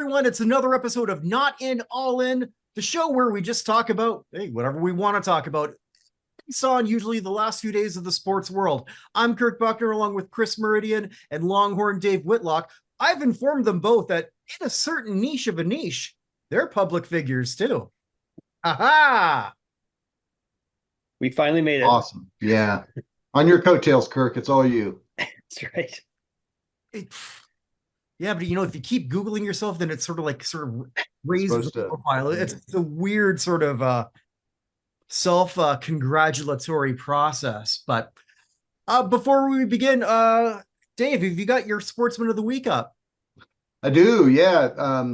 everyone. It's another episode of Not In, All In, the show where we just talk about, whatever we want to talk about. Based on usually the last few days of the sports world. I'm Kirk Buchner along with Chris Mouradian and Longhorn Dave Whitlock. I've informed them both that in a certain niche of a niche, they're public figures too. Aha! We finally made it. Awesome. Yeah. On your coattails, Kirk. It's all you. That's right. Yeah, but if you keep Googling yourself, then it's sort of raises the profile. It's a weird sort of self-congratulatory process. But before we begin, Dave, have you got your Sportsman of the Week up? I do, yeah.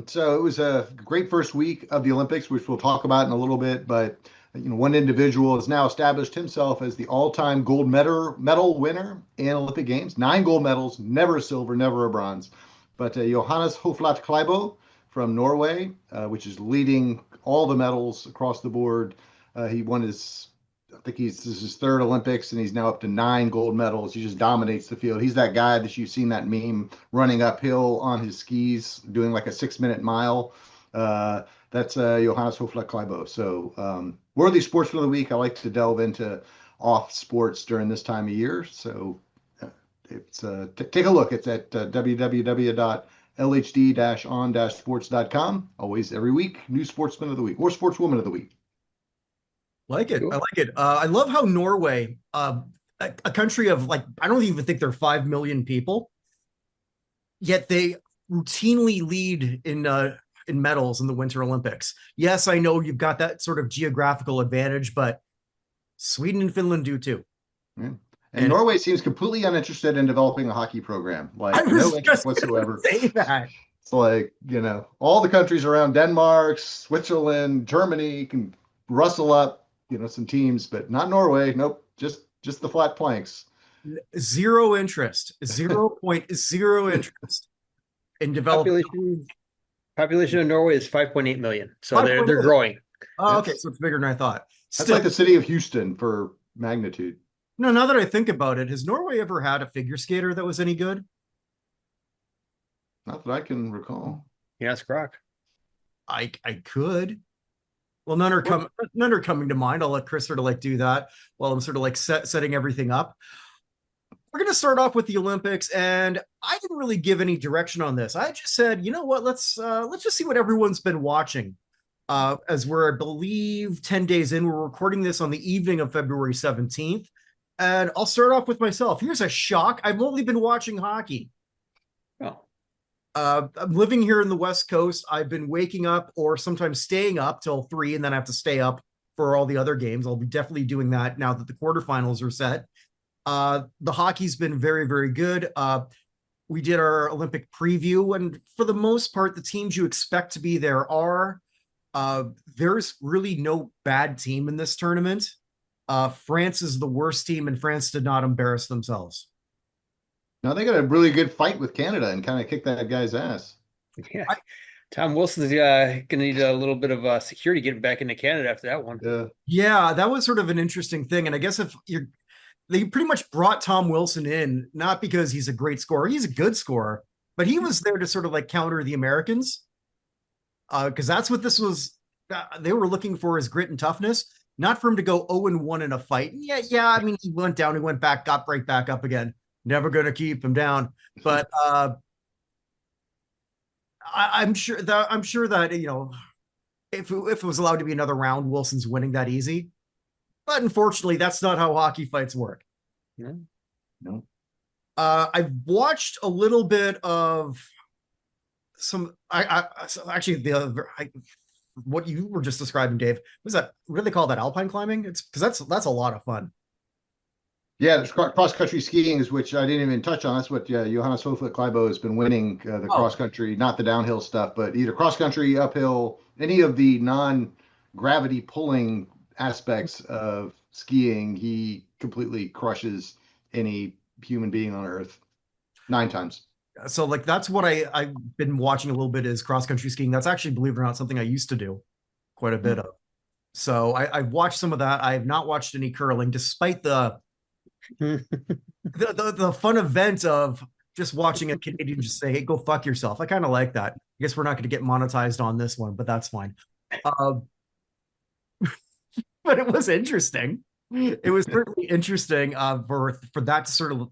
So it was a great first week of the Olympics, which we'll talk about in a little bit. But one individual has now established himself as the all-time gold medal winner in Olympic Games. 9 gold medals, never a silver, never a bronze. But Johannes Hoesflot Klaebo from Norway, which is leading all the medals across the board. He won this is his third Olympics, and he's now up to 9 gold medals. He just dominates the field. He's that guy that you've seen that meme running uphill on his skis, doing like a 6-minute mile. That's Johannes Hoesflot Klaebo. So worthy sportsman of the week. I like to delve into off sports during this time of year. So it's take a look. It's at www.lhd-on-sports.com. Always every week, new sportsman of the week or sportswoman of the week. Like it. Cool. I like it. I love how Norway, a country of I don't even think they're 5 million people, yet they routinely lead in medals in the Winter Olympics. Yes, I know you've got that sort of geographical advantage, but Sweden and Finland do too. Yeah. And Norway seems completely uninterested in developing a hockey program. No interest whatsoever. Say that. It's all the countries around Denmark, Switzerland, Germany can rustle up, some teams, but not Norway. Nope. Just the flat planks. Zero interest. 0.0 interest in developing. Population of Norway is 5.8 million. So they're growing. Oh, okay. So it's bigger than I thought. That's like the city of Houston for magnitude. No, now that I think about it, has Norway ever had a figure skater that was any good? Not that I can recall. Yes, Croc. I could. Well, none are coming to mind. I'll let Chris sort of do that while I'm sort of setting everything up. We're going to start off with the Olympics, and I didn't really give any direction on this. I just said, you know what, let's just see what everyone's been watching. As we're, I believe, 10 days in, we're recording this on the evening of February 17th. And I'll start off with myself. Here's a shock. I've only been watching hockey. Oh. I'm living here in the West Coast. I've been waking up or sometimes staying up till 3, and then I have to stay up for all the other games. I'll be definitely doing that now that the quarterfinals are set. The hockey's been very, very good. We did our Olympic preview, and for the most part, the teams you expect to be there are. There's really no bad team in this tournament. France is the worst team, and France did not embarrass themselves. No, they got a really good fight with Canada and kind of kicked that guy's ass. Yeah. Tom Wilson's going to need a little bit of security getting back into Canada after that one. Yeah, that was sort of an interesting thing. And I guess they pretty much brought Tom Wilson in, not because he's a great scorer. He's a good scorer, but he was there to sort of counter the Americans. Because that's what this was. They were looking for his grit and toughness, not for him to go 0-1 in a fight. Yeah. I mean, he went down, he went back, got right back up again. Never going to keep him down. But I'm sure that if it was allowed to be another round, Wilson's winning that easy. But unfortunately, that's not how hockey fights work. Yeah. No. I've watched a little bit of some. What you were just describing, Dave. What do they call that? Alpine climbing? It's because that's a lot of fun. Yeah, there's cross-country skiing, which I didn't even touch on. That's what Johannes Hoesflot Klaebo has been winning, the cross-country, not the downhill stuff, but either cross-country, uphill, any of the non-gravity pulling aspects of skiing. He completely crushes any human being on Earth 9 times. So that's what I've been watching a little bit is cross-country skiing. That's actually, believe it or not, something I used to do quite a bit of. So I've watched some of that. I have not watched any curling, despite the fun event of just watching a Canadian just say, "Hey, go fuck yourself." I kind of like that. I guess we're not going to get monetized on this one, but that's fine. Uh, but it was interesting. It was certainly interesting for that to sort of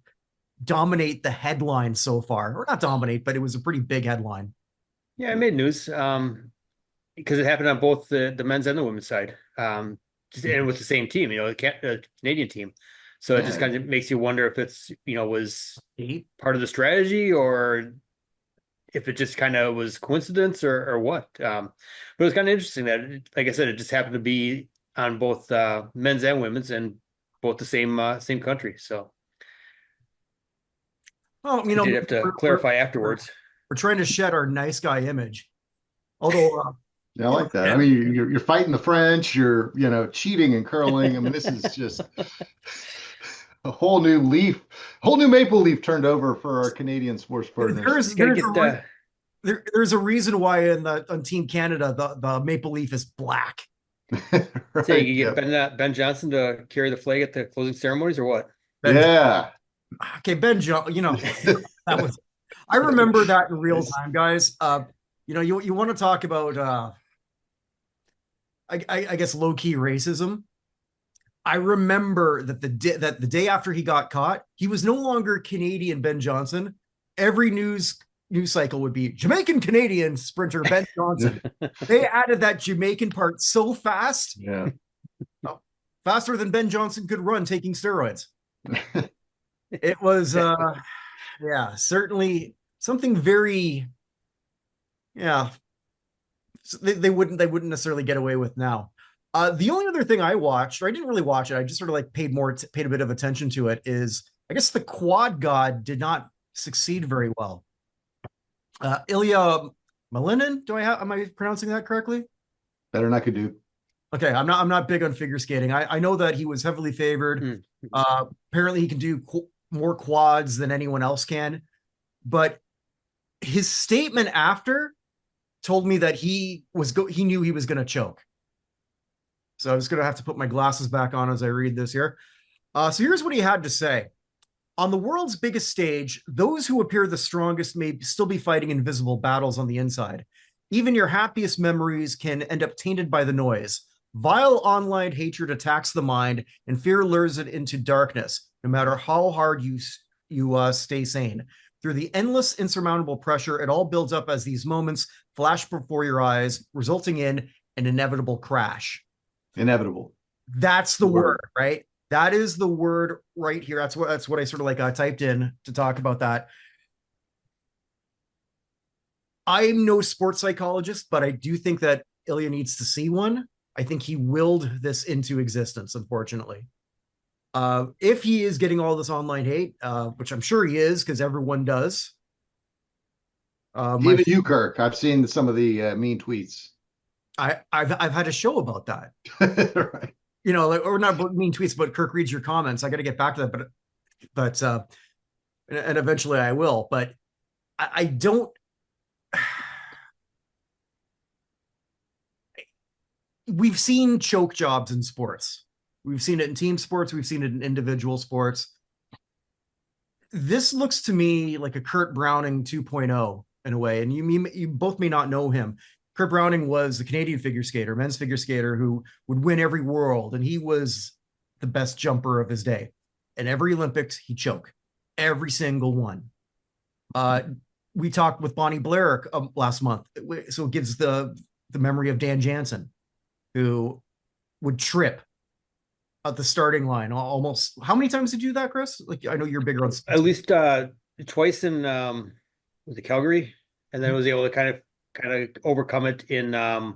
dominate the headline so far, or not dominate, but it was a pretty big headline. Yeah, I made news because it happened on both the men's and the women's side, and with the same team, the Canadian team. So it just kind of makes you wonder if it's was part of the strategy or if it just kind of was coincidence or what. But it was kind of interesting that, like I said, it just happened to be on both men's and women's and both the same country. So well, I did have to clarify afterwards. We're trying to shed our nice guy image. Although yeah, I like that. I mean, you're fighting the French, you're cheating and curling. I mean, this is just a whole new maple leaf turned over for our Canadian sports partners. There's a reason why on Team Canada the maple leaf is black. Right, so you get Ben Johnson to carry the flag at the closing ceremonies or what? Okay, Ben Johnson. That was. I remember that in real time, guys. You want to talk about I guess low key racism. I remember that the day after he got caught, he was no longer Canadian Ben Johnson. Every news cycle would be Jamaican Canadian sprinter Ben Johnson. They added that Jamaican part so fast. Yeah. Faster than Ben Johnson could run taking steroids. It was certainly something very they wouldn't necessarily get away with now. The only other thing I watched, or I didn't really watch it, I just sort of like paid a bit of attention to it, is I guess the quad god did not succeed very well. Ilya Malinin, am I pronouncing that correctly? Better than I could do. Okay, I'm not big on figure skating. I know that he was heavily favored. Apparently he can do more quads than anyone else can, but his statement after told me that he knew he was going to choke. So I was going to have to put my glasses back on as I read this here. So here's what he had to say. On the world's biggest stage, those who appear the strongest may still be fighting invisible battles on the inside. Even your happiest memories can end up tainted by the noise. Vile online hatred attacks the mind, and fear lures it into darkness, no matter how hard you stay sane. Through the endless, insurmountable pressure, it all builds up as these moments flash before your eyes, resulting in an inevitable crash. Inevitable. That's the word, right? That is the word right here. That's what I sort of like typed in to talk about that. I'm no sports psychologist, but I do think that Ilya needs to see one. I think he willed this into existence, unfortunately. If he is getting all this online hate, which I'm sure he is, because everyone does. Even you, Kirk. I've seen some of the mean tweets. I've had a show about that. Right. Or not mean tweets, but Kirk reads your comments. I got to get back to that, but and eventually I will. But I don't. We've seen choke jobs in sports. We've seen it in team sports. We've seen it in individual sports. This looks to me like a Kurt Browning 2.0 in a way. And you both may not know him. Kurt Browning was the Canadian figure skater, men's figure skater, who would win every world. And he was the best jumper of his day. And every Olympics, he choked. Every single one. We talked with Bonnie Blair last month. So it gives the memory of Dan Jansen, who would trip at the starting line almost. How many times did you do that, Chris? Like, I know you're bigger on at least twice in was it Calgary, and then was able to kind of overcome it in I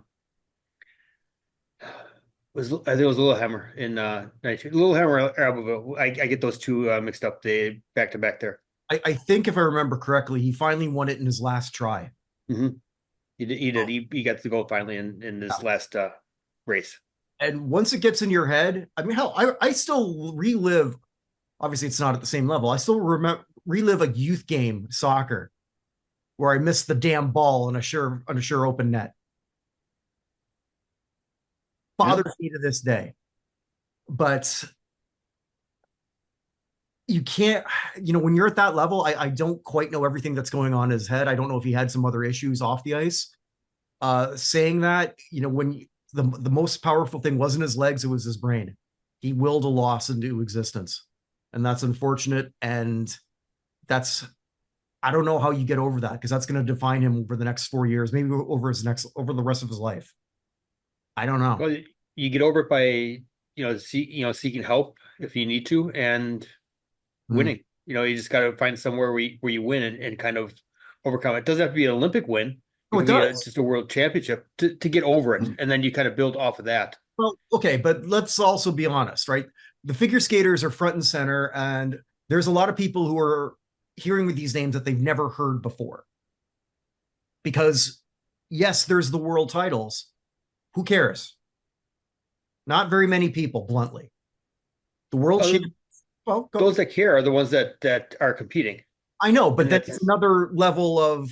think it was Lillehammer in Lillehammer or Abbeville. I get those two mixed up. They back to back there. I think if I remember correctly, he finally won it in his last try. Mm-hmm. He did. He got the gold finally in this last race. And once it gets in your head, I mean, hell, I still relive. Obviously, it's not at the same level. I still relive a youth game, soccer, where I missed the damn ball on a sure open net. Bothers me to this day. But you can't, when you're at that level, I don't quite know everything that's going on in his head. I don't know if he had some other issues off the ice. Saying that, when the most powerful thing wasn't his legs, it was his brain. He willed a loss into existence. And that's unfortunate. And I don't know how you get over that, because that's going to define him over the next 4 years, maybe over the rest of his life. I don't know. Well, you get over it by, seeking help if you need to, and winning. You just got to find somewhere where you win and kind of overcome it. It doesn't have to be an Olympic win. It does. Just a world championship to get over it. And then you kind of build off of that. Well, okay, but let's also be honest, right? The figure skaters are front and center, and there's a lot of people who are hearing with these names that they've never heard before. Because, yes, there's the world titles. Who cares? Not very many people, bluntly. The world champions. Well, those that care are the ones that are competing. I know, but that's another level of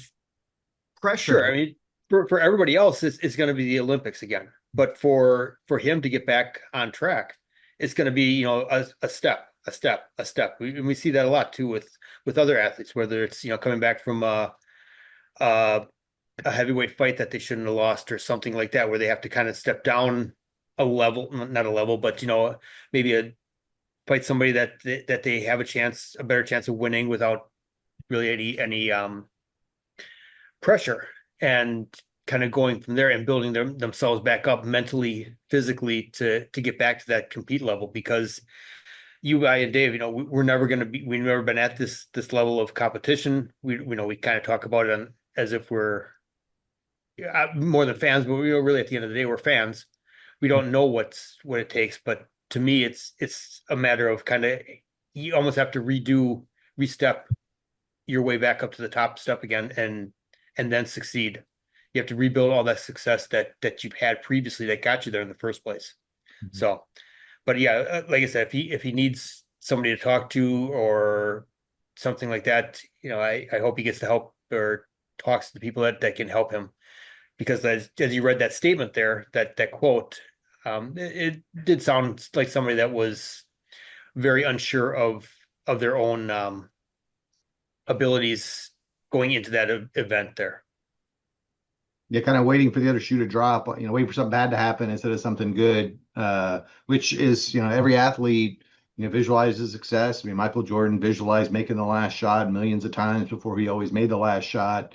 pressure. Sure. I mean, for everybody else, it's going to be the Olympics again. But for him to get back on track, it's going to be, a step. We see that a lot too with other athletes, whether it's, coming back from a heavyweight fight that they shouldn't have lost or something like that, where they have to kind of step down a level, not a level, but, maybe fight somebody that they have a better chance of winning without really any pressure, and kind of going from there and building themselves back up mentally, physically to get back to that compete level. Because I and Dave, we've never been at this level of competition. We kind of talk about it as if we're more than fans, but really at the end of the day, we're fans. We don't know what it takes, but to me, it's a matter of kind of, you almost have to re-step your way back up to the top step again, and then succeed. You have to rebuild all that success that you've had previously that got you there in the first place. Mm-hmm. So, but yeah, like I said, if he needs somebody to talk to or something like that, I hope he gets the help or talks to the people that can help him. Because as you read that statement there, that quote, it did sound like somebody that was very unsure of their own abilities going into that event there. Yeah, kind of waiting for the other shoe to drop, waiting for something bad to happen instead of something good, which is, every athlete, visualizes success. I mean, Michael Jordan visualized making the last shot millions of times before he always made the last shot.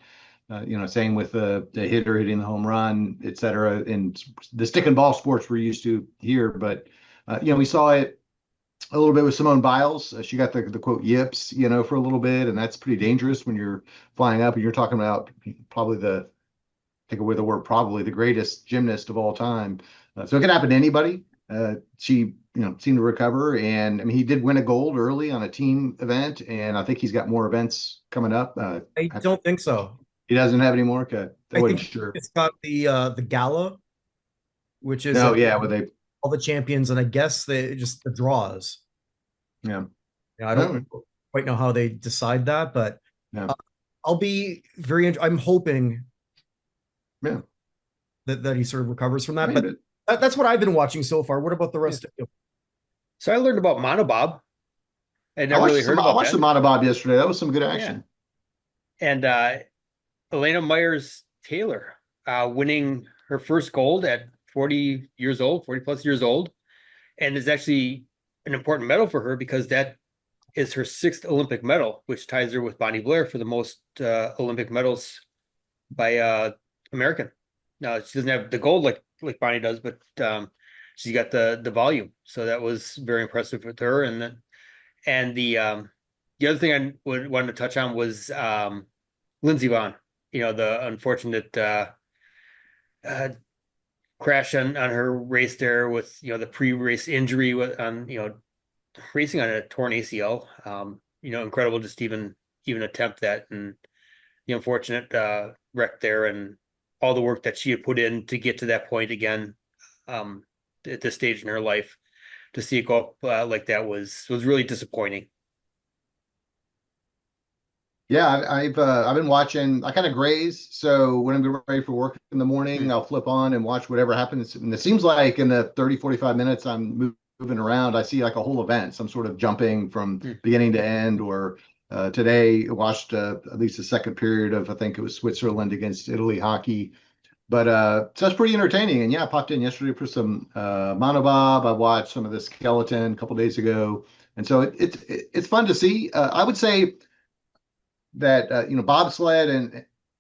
Same with the hitter hitting the home run, et cetera, and the stick and ball sports we're used to here. But, we saw it a little bit with Simone Biles. She got the quote yips, for a little bit, and that's pretty dangerous when you're flying up and you're talking about probably take away the word probably, the greatest gymnast of all time. So it can happen to anybody. She, seemed to recover, and I mean, he did win a gold early on a team event, and I think he's got more events coming up. I don't think so. He doesn't have any more? Okay. I think sure. It's got the gala, which is where all the champions, and I guess they just the draws. Yeah. I don't quite know how they decide that, but I'll be I'm hoping that he sort of recovers from that. But that's what I've been watching so far. What about the rest of you? So I learned about Monobob. I watched the Monobob yesterday. That was some good action. Yeah. And Elena Myers-Taylor winning her first gold at 40 plus years old. And is actually an important medal for her because that is her 6th Olympic medal, which ties her with Bonnie Blair for the most Olympic medals by American. Now, she doesn't have the gold like Bonnie does, but she's got the volume. So that was very impressive with her. And the other thing I wanted to touch on was Lindsey Vonn. The unfortunate crash on her race there with, the pre-race injury on, racing on a torn ACL. Incredible just even attempt that, and the unfortunate wreck there, and all the work that she had put in to get to that point again at this stage in her life. To see it go up like that was really disappointing. Yeah, I've been watching. I kind of graze, so when I'm getting ready for work in the morning, I'll flip on and watch whatever happens. And it seems like in the 30, 45 minutes I'm moving around, I see like a whole event, some sort of jumping from Hmm. beginning to end. Or today I watched at least the second period of, I think it was Switzerland against Italy hockey. But so that's pretty entertaining. And yeah, I popped in yesterday for some Monobob. I watched some of the skeleton a couple days ago, and so it's fun to see. I would say that bobsled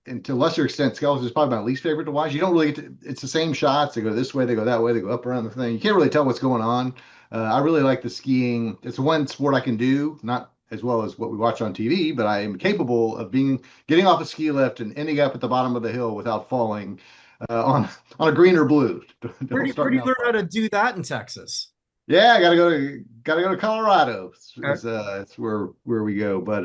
and to a lesser extent skeleton is probably my least favorite to watch. You don't really get to, it's the same shots. They go this way, they go that way, they go up around the thing. You can't really tell what's going on. I really like the skiing. It's one sport I can do, not as well as what we watch on TV, but I am capable of getting off a ski lift and ending up at the bottom of the hill without falling on a green or blue. Where Don't do start you me learn out. how to do that in Texas? Yeah, I gotta go to Colorado. Okay. It's where we go. But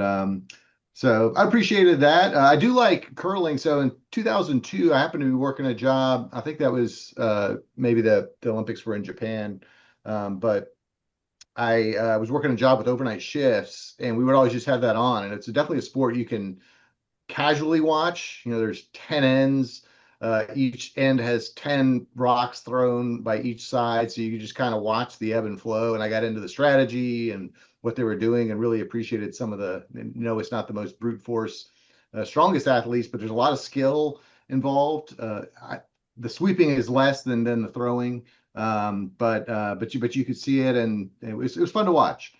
so I appreciated that. I do like curling. So in 2002, I happened to be working a job. I think that was maybe the Olympics were in Japan, but I was working a job with overnight shifts, and we would always just have that on. And it's definitely a sport you can casually watch. There's 10 ends. Each end has 10 rocks thrown by each side. So you can just kind of watch the ebb and flow. And I got into the strategy and what they were doing and really appreciated some of it's not the most brute force, strongest athletes, but there's a lot of skill involved. The sweeping is less than the throwing. But you could see it, and it was fun to watch.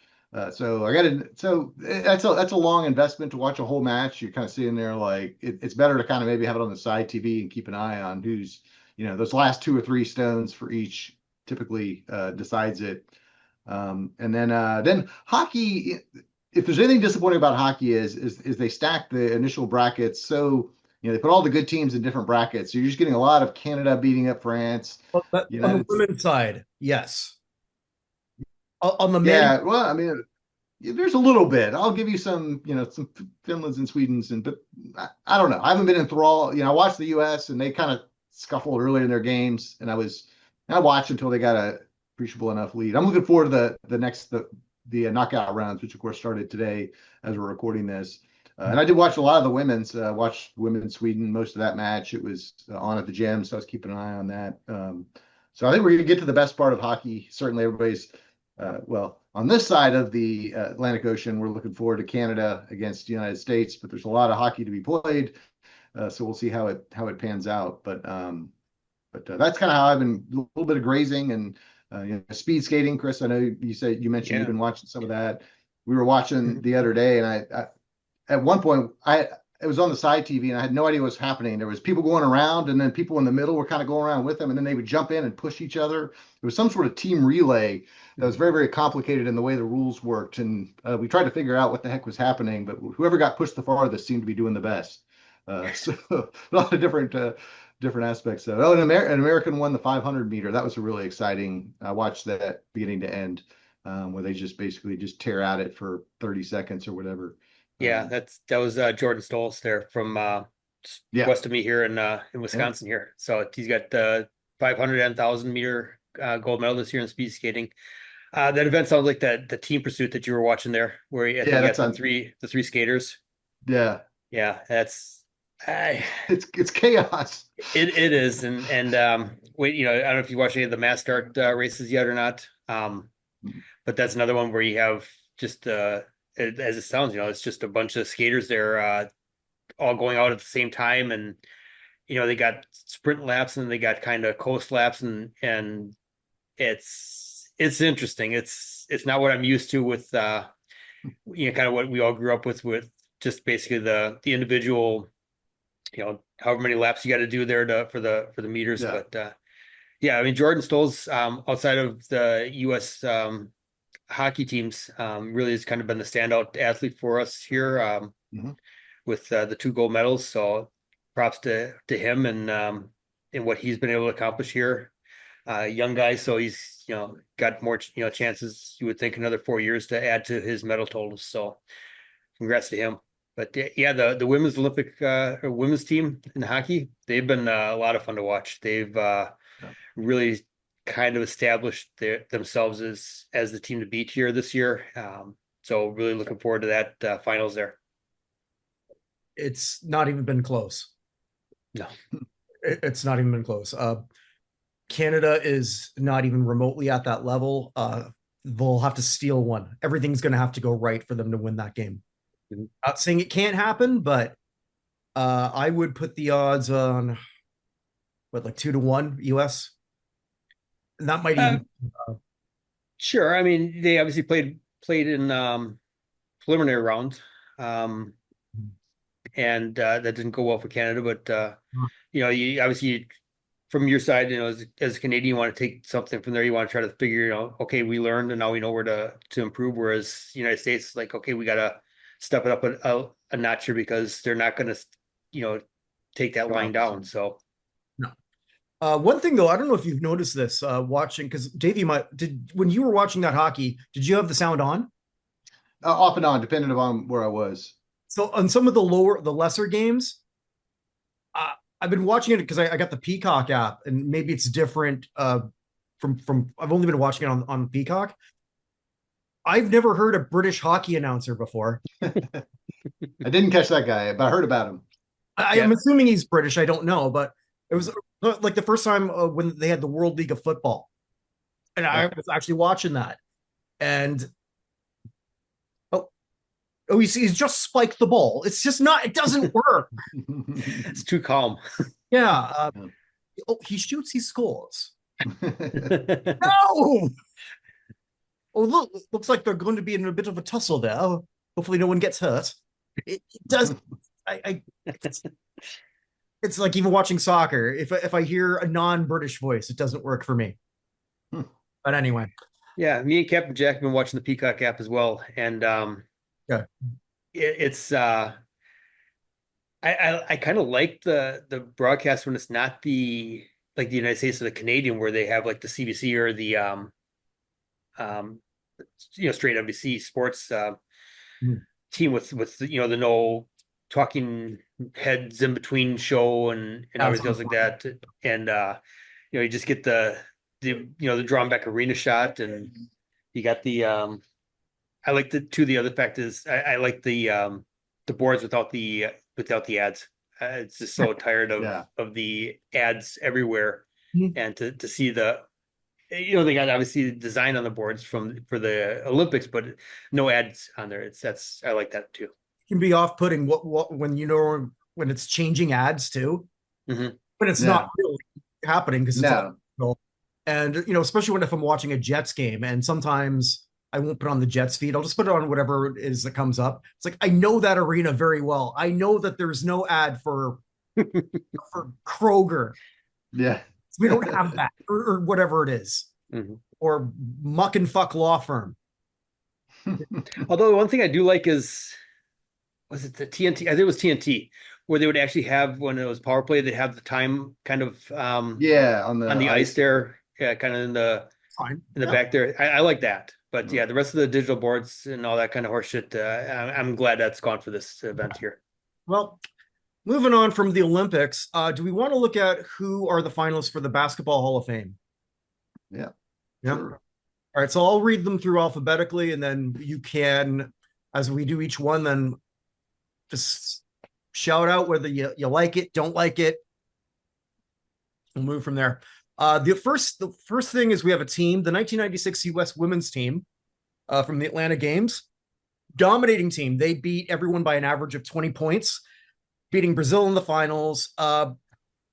So that's a long investment to watch a whole match. You're kind of sitting there like it's better to kind of maybe have it on the side TV and keep an eye on who's, those last two or three stones for each typically decides it. And then hockey, if there's anything disappointing about hockey is they stack the initial brackets. So, they put all the good teams in different brackets. So you're just getting a lot of Canada beating up France. But on the United, women's side, yes. On the men, yeah. Well, I mean, there's a little bit. I'll give you some Finlands and Swedens, but I don't know. I haven't been enthralled. I watched the U.S. and they kind of scuffled early in their games, and I watched until they got a appreciable enough lead. I'm looking forward to the knockout rounds, which of course started today as we're recording this. And I did watch a lot of the women's. Watched women Sweden most of that match. It was on at the gym, so I was keeping an eye on that. So I think we're going to get to the best part of hockey. Certainly, everybody's on this side of the Atlantic Ocean, we're looking forward to Canada against the United States, but there's a lot of hockey to be played. So we'll see how it pans out. But that's kind of how I've been, a little bit of grazing and speed skating. Chris, I know you mentioned you've been watching some of that. We were watching the other day, and I at one point it was on the side TV, and I had no idea what was happening. There was people going around, and then people in the middle were kind of going around with them, and then they would jump in and push each other. It was some sort of team relay that was very, very complicated in the way the rules worked. And we tried to figure out what the heck was happening, but whoever got pushed the farthest seemed to be doing the best. So a lot of different aspects. So, an American won the 500 meter. That was really exciting. I watched that beginning to end, where they just basically just tear at it for 30 seconds or whatever. Yeah, that was Jordan Stolz there from west of me here in Wisconsin here. So he's got the 500 and 1,000 meter gold medal this year in speed skating. That event sounds like the team pursuit that you were watching there, where you got the three skaters. Yeah, it's chaos. It is, and wait, I don't know if you watched any of the mass start races yet or not. But that's another one where you have just as it sounds, it's just a bunch of skaters there, all going out at the same time, and they got sprint laps and they got kind of coast laps, and it's interesting. It's not what I'm used to with kind of what we all grew up with just basically the individual, however many laps you got to do there for the meters. Yeah. But I mean, Jordan Stolz, outside of the U.S. Hockey teams, really has kind of been the standout athlete for us here, with the 2 gold medals. So props to him and what he's been able to accomplish here. Young guy, so he's got more chances. You would think another 4 years to add to his medal totals. So congrats to him. But yeah, the women's Olympic women's team in hockey, they've been a lot of fun to watch. They've really kind of established themselves as the team to beat here this year. So really looking forward to that finals there. it's not even been close. No, It's not even been close. Canada is not even remotely at that level. they'll have to steal one. Everything's going to have to go right for them to win that game. Mhm. Not saying it can't happen, but I would put the odds on what, like 2-1 US, and that might Uh, even. sure. I mean, they obviously played in preliminary rounds, and that didn't go well for Canada. But you obviously from your side, as a Canadian, you want to take something from there. You want to try to figure, okay, we learned and now we know where to improve. Whereas United States, like, okay, we got to step it up a notch here because they're not going to, take that line down. So. No. One thing though, I don't know if you've noticed this watching, because Dave, when you were watching that hockey, did you have the sound on? Off and on, depending on where I was. So on some of the lesser games, I've been watching it because I got the Peacock app, and maybe it's different from I've only been watching it on Peacock. I've never heard a British hockey announcer before. I didn't catch that guy, but I heard about him. I am assuming he's British. I don't know, but it was like the first time when they had the World League of Football, and I was actually watching that, and he's just spiked the ball. It's just not. It doesn't work. It's too calm. Yeah. He shoots. He scores. No. Oh, look! Looks like they're going to be in a bit of a tussle there. Hopefully, no one gets hurt. It does. It's like even watching soccer. If I hear a non-British voice, it doesn't work for me. But anyway. Yeah, me and Captain Jack have been watching the Peacock app as well, and it's I kind of like the broadcast when it's not the United States or the Canadian, where they have like the CBC or the straight NBC sports team with the no talking heads in between show and everything else like that, and you just get the drawn back arena shot, and you got the I like the other fact is I like the boards without the ads. It's just so tired of the ads everywhere, and to see they got obviously design on the boards for the Olympics, but no ads on there. I like that too. It can be off-putting when it's changing ads too, but it's not really happening because it's all, and especially if I'm watching a Jets game, and sometimes I won't put on the Jets feed. I'll just put it on whatever it is that comes up. It's like, I know that arena very well. I know that there's no ad for Kroger. Yeah. We don't have that or whatever it is. Or muck and fuck law firm. Although one thing I do like was it the TNT? I think it was TNT, where they would actually have, when it was power play, they have the time kind of on the ice there, kind of in the back there. I like that. But the rest of the digital boards and all that kind of horse shit, I'm glad that's gone for this event here. Well, moving on from the Olympics, do we want to look at who are the finalists for the Basketball Hall of Fame? Yeah. Sure. All right, so I'll read them through alphabetically, and then you can, as we do each one, then just shout out whether you like it, don't like it. We'll move from there. The first thing is we have a team, the 1996 U.S. women's team from the Atlanta Games. Dominating team. They beat everyone by an average of 20 points, beating Brazil in the finals.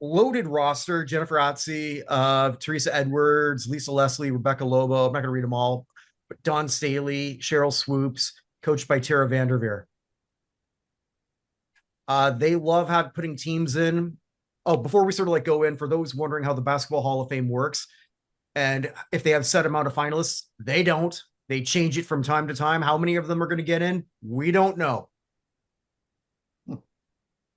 Loaded roster: Jennifer Atzi, Teresa Edwards, Lisa Leslie, Rebecca Lobo. I'm not going to read them all, but Dawn Staley, Sheryl Swoopes, coached by Tara Vanderveer. They love putting teams in. Oh, before we sort of go in, for those wondering how the Basketball Hall of Fame works, and if they have set amount of finalists, they don't. They change it from time to time. How many of them are going to get in? We don't know.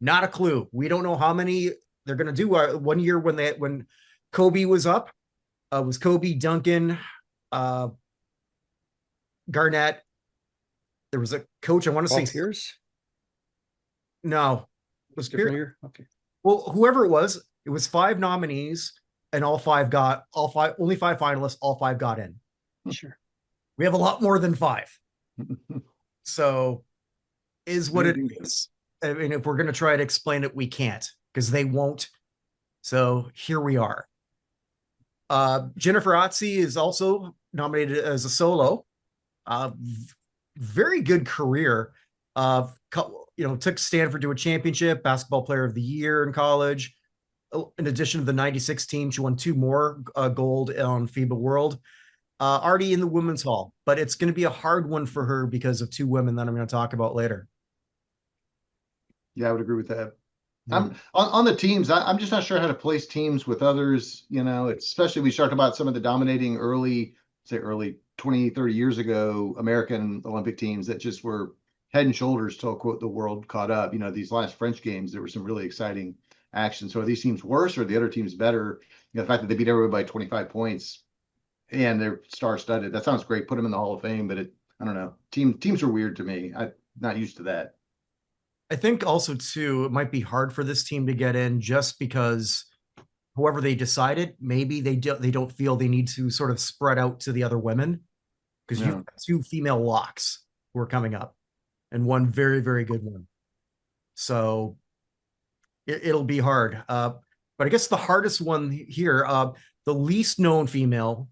Not a clue. We don't know how many they're going to do. One year when Kobe was up, was Kobe, Duncan, Garnett. There was a coach, I want to say Pierce. No, it was different year. Okay. Well, whoever it was 5 nominees, and only 5 finalists, all 5 got in. Sure. We have a lot more than 5. So is what it is. I mean, if we're going to try to explain it, we can't, because they won't. So here we are. Jennifer Otzi is also nominated as a solo. Very good career. Took Stanford to a championship, basketball player of the year in college. In addition to the 96 team, she won 2 more gold on FIBA World. Already in the women's hall, but it's going to be a hard one for her because of 2 women that I'm going to talk about later. Yeah, I would agree with that. I'm on the teams. I'm just not sure how to place teams with others. Especially we talked about some of the dominating early 20, 30 years ago American Olympic teams that just were head and shoulders till, quote, the world caught up. These last French games, there were some really exciting action. So are these teams worse or are the other teams better? The fact that they beat everybody by 25 points and they're star-studded, that sounds great. Put them in the Hall of Fame, but I don't know. Teams are weird to me. I'm not used to that. I think also too, it might be hard for this team to get in just because whoever they decided, maybe they don't feel they need to sort of spread out to the other women, because you've got 2 female locks who are coming up and one very, very good one. So it'll be hard. But I guess the hardest one here, the least known female,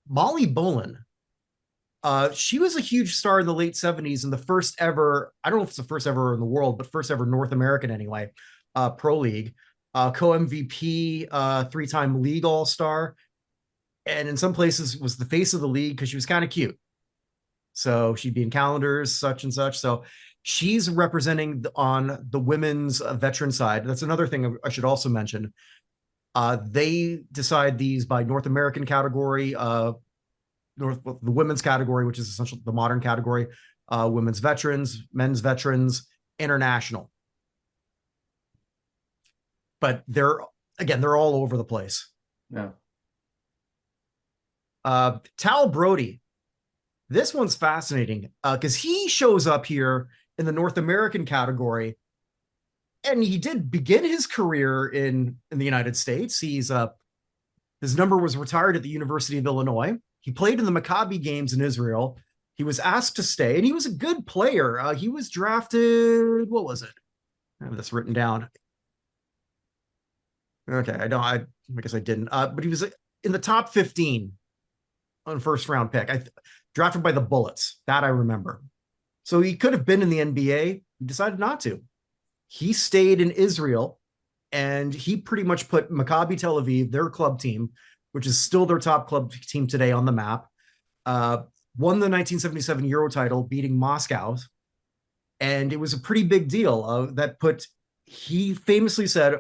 Molly Bolin. She was a huge star in the late 70s and the first ever, I don't know if it's the first ever in the world, but first ever North American anyway, pro league, co-MVP, 3-time league all-star. And in some places was the face of the league because she was kind of cute. So she'd be in calendars, such and such. So she's representing on the women's veteran side. That's another thing I should also mention. They decide these by North American category, the women's category, which is essentially the modern category, women's veterans, men's veterans, international. But they're all over the place. Yeah. Tal Brody. This one's fascinating because he shows up here in the North American category, and he did begin his career in the United States. His number was retired at the University of Illinois. He played in the Maccabi games in Israel. He was asked to stay, and he was a good player. He was drafted. What was it? I have this written down. Okay, I guess I didn't. But he was in the top 15 on first round pick. Drafted by the Bullets. That I remember. So he could have been in the NBA. He decided not to. He stayed in Israel, and he pretty much put Maccabi Tel Aviv, their club team, which is still their top club team today, on the map. Won the 1977 Euro title, beating Moscow. And it was a pretty big deal. He famously said,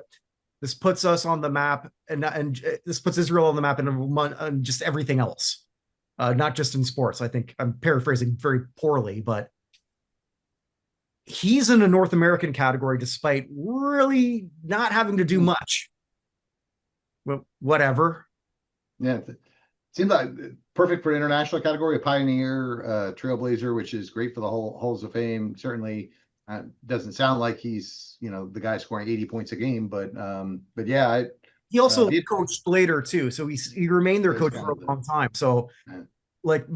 this puts us on the map, and this puts Israel on the map and just everything else, not just in sports. I think I'm paraphrasing very poorly, but he's in a North American category despite really not having to do much. Well, whatever. Yeah, it seems like perfect for international category, a pioneer, trailblazer, which is great for the whole Halls of Fame. Certainly doesn't sound like he's the guy scoring 80 points a game, but yeah. He also coached later too, so he remained their coach for a long time. So like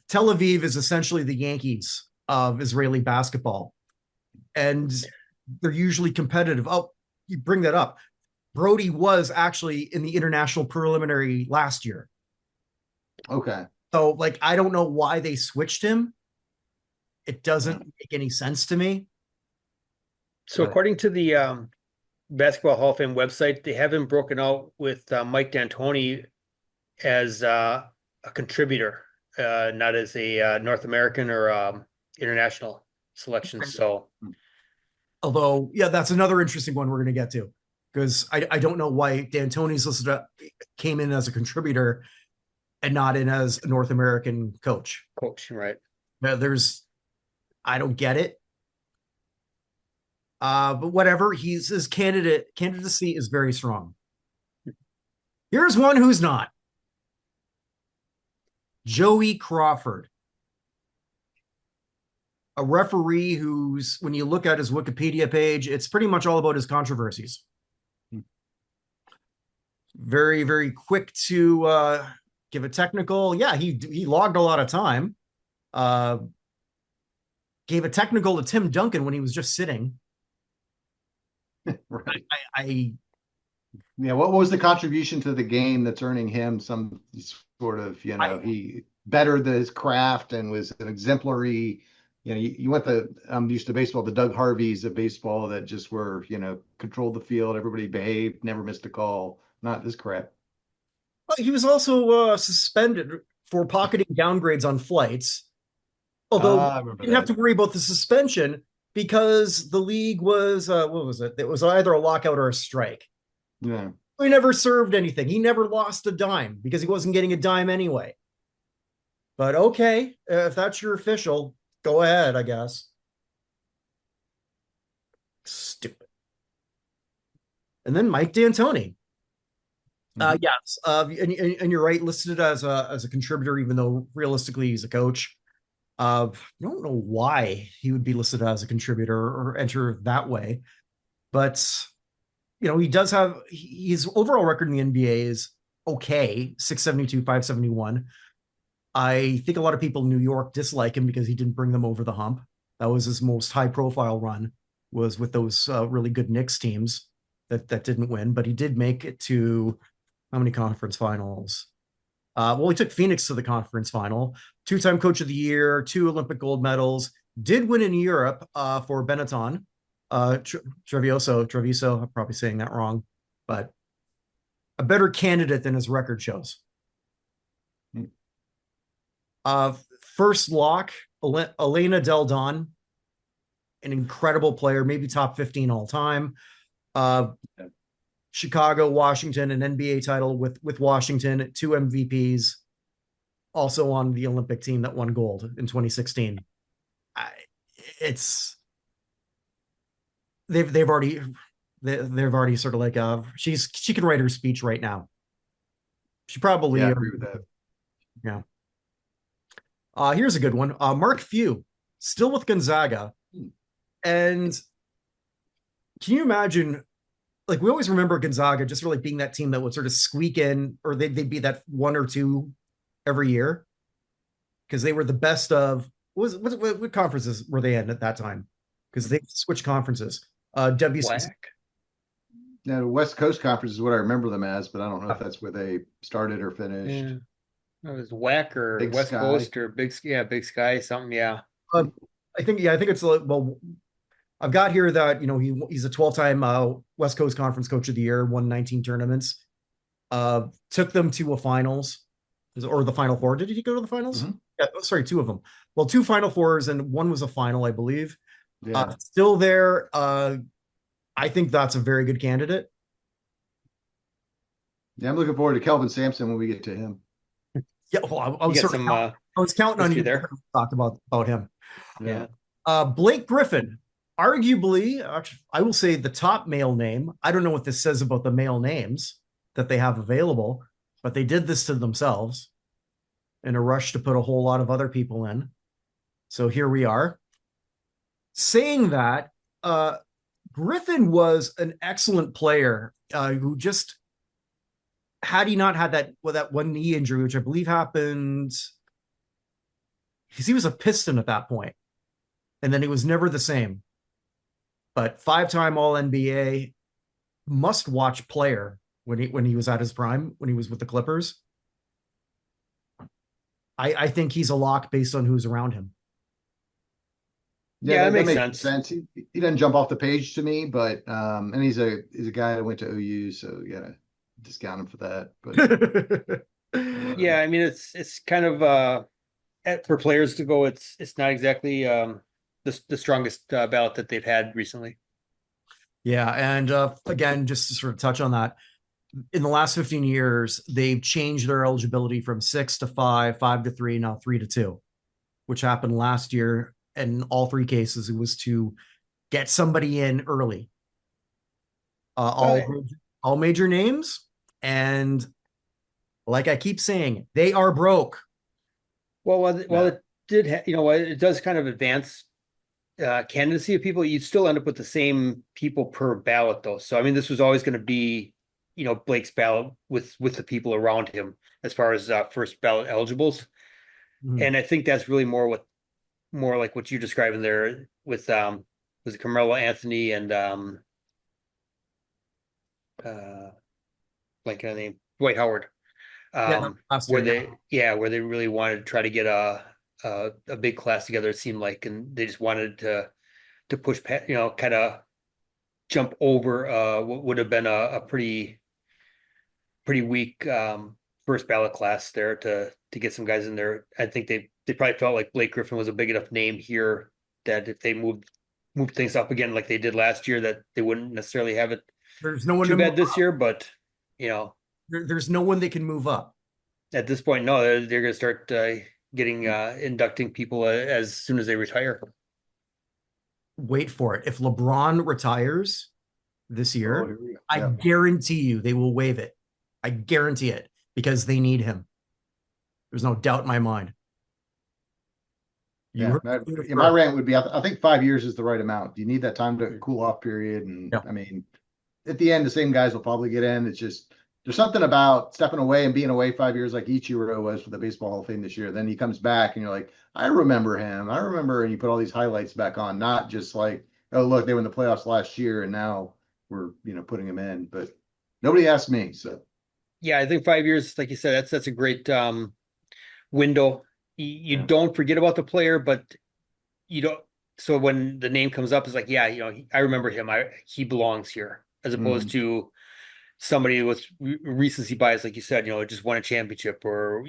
Tel Aviv is essentially the Yankees of Israeli basketball, and they're usually competitive. Oh, you bring that up. Brody was actually in the international preliminary last year. Okay. So I don't know why they switched him. It doesn't make any sense to me. So according to the Basketball Hall of Fame website, they have him broken out with Mike D'Antoni as a contributor, not as a North American or international selection. So, although, yeah, that's another interesting one we're going to get to, because I don't know why D'Antoni's came in as a contributor and not in as a North American coach. Right. I don't get it. But whatever, his candidacy is very strong. Here's one who's not. Joey Crawford. A referee who's, when you look at his Wikipedia page, it's pretty much all about his controversies. Very, very quick to give a technical. Yeah, he logged a lot of time. Gave a technical to Tim Duncan when he was just sitting. Right. Yeah, what was the contribution to the game that's earning him some sort of, he bettered his craft and was an exemplary, you went I'm used to baseball, the Doug Harveys of baseball that just were, controlled the field, everybody behaved, never missed a call, not this crap. He was also suspended for pocketing downgrades on flights, although I remember didn't have to that. worry about the suspension because the league was what was it? It was either a lockout or a strike. Yeah. He never served anything. He never lost a dime because he wasn't getting a dime anyway. But okay, if that's your official, go ahead, I guess. Stupid. And then Mike D'Antoni. Yes, and you're right, listed as a contributor, even though realistically he's a coach. I don't know why he would be listed as a contributor or enter that way, but he does have his overall record in the NBA is okay, 672, 571. I think a lot of people in New York dislike him because he didn't bring them over the hump. That was his most high profile run, was with those really good Knicks teams that didn't win, but he did make it to how many conference finals? Well, he took Phoenix to the conference final, two-time coach of the year, 2 Olympic gold medals, did win in Europe for Benetton. Treviso, I'm probably saying that wrong, but a better candidate than his record shows. First lock, Elena Donne, an incredible player, maybe top 15 all time. Chicago, Washington, an NBA title with Washington, 2 MVPs, also on the Olympic team that won gold in 2016. They've already sort of like she can write her speech right now. She probably I agree with that. Yeah. Here's a good one. Mark Few, still with Gonzaga, and can you imagine? Like we always remember Gonzaga just really being that team that would sort of squeak in, or they'd be that 1 or 2 every year because they were the best of what conferences were they in at that time? Because they switched conferences. WC. Yeah, the West Coast Conference is what I remember them as, but I don't know if that's where they started or finished. Yeah. It was WAC or Big West Sky. Coast or Big Sky, something. Yeah. I think it's well. I've got here that he's a 12-time West Coast Conference Coach of the Year, won 19 tournaments, took them to a finals or the Final Four. Did he go to the finals? Mm-hmm. Yeah, sorry, 2 of them. Well, 2 Final Fours and 1 was a final, I believe. Yeah. Still there. I think that's a very good candidate. Yeah, I'm looking forward to Kelvin Sampson when we get to him. Yeah, well, I was counting on you there. to talk about him. Yeah. Blake Griffin, arguably, I will say the top male name. I don't know what this says about the male names that they have available, but they did this to themselves in a rush to put a whole lot of other people in. So here we are. Saying that, Griffin was an excellent player who just, had he not had that one knee injury, which I believe happened, because he was a Piston at that point, and then he was never the same. But 5-time All NBA, must-watch player when he was at his prime, when he was with the Clippers. I think he's a lock based on who's around him. Yeah, that makes sense. He doesn't jump off the page to me, but and he's a guy that went to OU, so you gotta discount him for that. But Yeah, I mean it's kind of for players to go, it's not exactly the strongest ballot that they've had recently. Yeah, and again, just to sort of touch on that, in the last 15 years, they've changed their eligibility from 6 to 5, 5 to 3, now 3 to 2, which happened last year. And in all 3 cases, it was to get somebody in early. All major names, and like I keep saying, they are broke. Well, it did, it does kind of advance candidacy of people. You'd still end up with the same people per ballot, though. So I mean, this was always going to be, Blake's ballot with the people around him as far as first ballot eligibles. Mm-hmm. And I think that's really more like what you're describing there with was it Carmelo Anthony and like a name, Dwight Howard. Yeah, last year, Where they really wanted to try to get a big class together, it seemed like, and they just wanted to push past, kind of jump over what would have been a pretty weak first ballot class there to get some guys in there. I think they probably felt like Blake Griffin was a big enough name here that if they moved things up again like they did last year, that they wouldn't necessarily have it there's no one too to bad this year. But there's no one they can move up. at this point, no, they're going to start getting inducting people as soon as they retire. Wait for it. If LeBron retires this year, I Yeah. guarantee you they will waive it. I guarantee it because they need him. There's no doubt in my mind. Yeah, my rant would be, I think 5 years is the right amount. You need that time to cool off period. And Yeah. I mean, at the end, the same guys will probably get in. It's just, there's something about stepping away and being away 5 years like Ichiro was for the Baseball Hall of Fame this year. Then he comes back and you're like, I remember him. I remember. And you put all these highlights back on, not just like, oh, look, they were in the playoffs last year and now we're, putting him in. But nobody asked me. So, Yeah, I think 5 years, like you said, that's a great window. You Yeah. don't forget about the player, but you don't. So when the name comes up, it's like, yeah, I remember him. He belongs here, as opposed to somebody with recency bias, like you said. Just won a championship or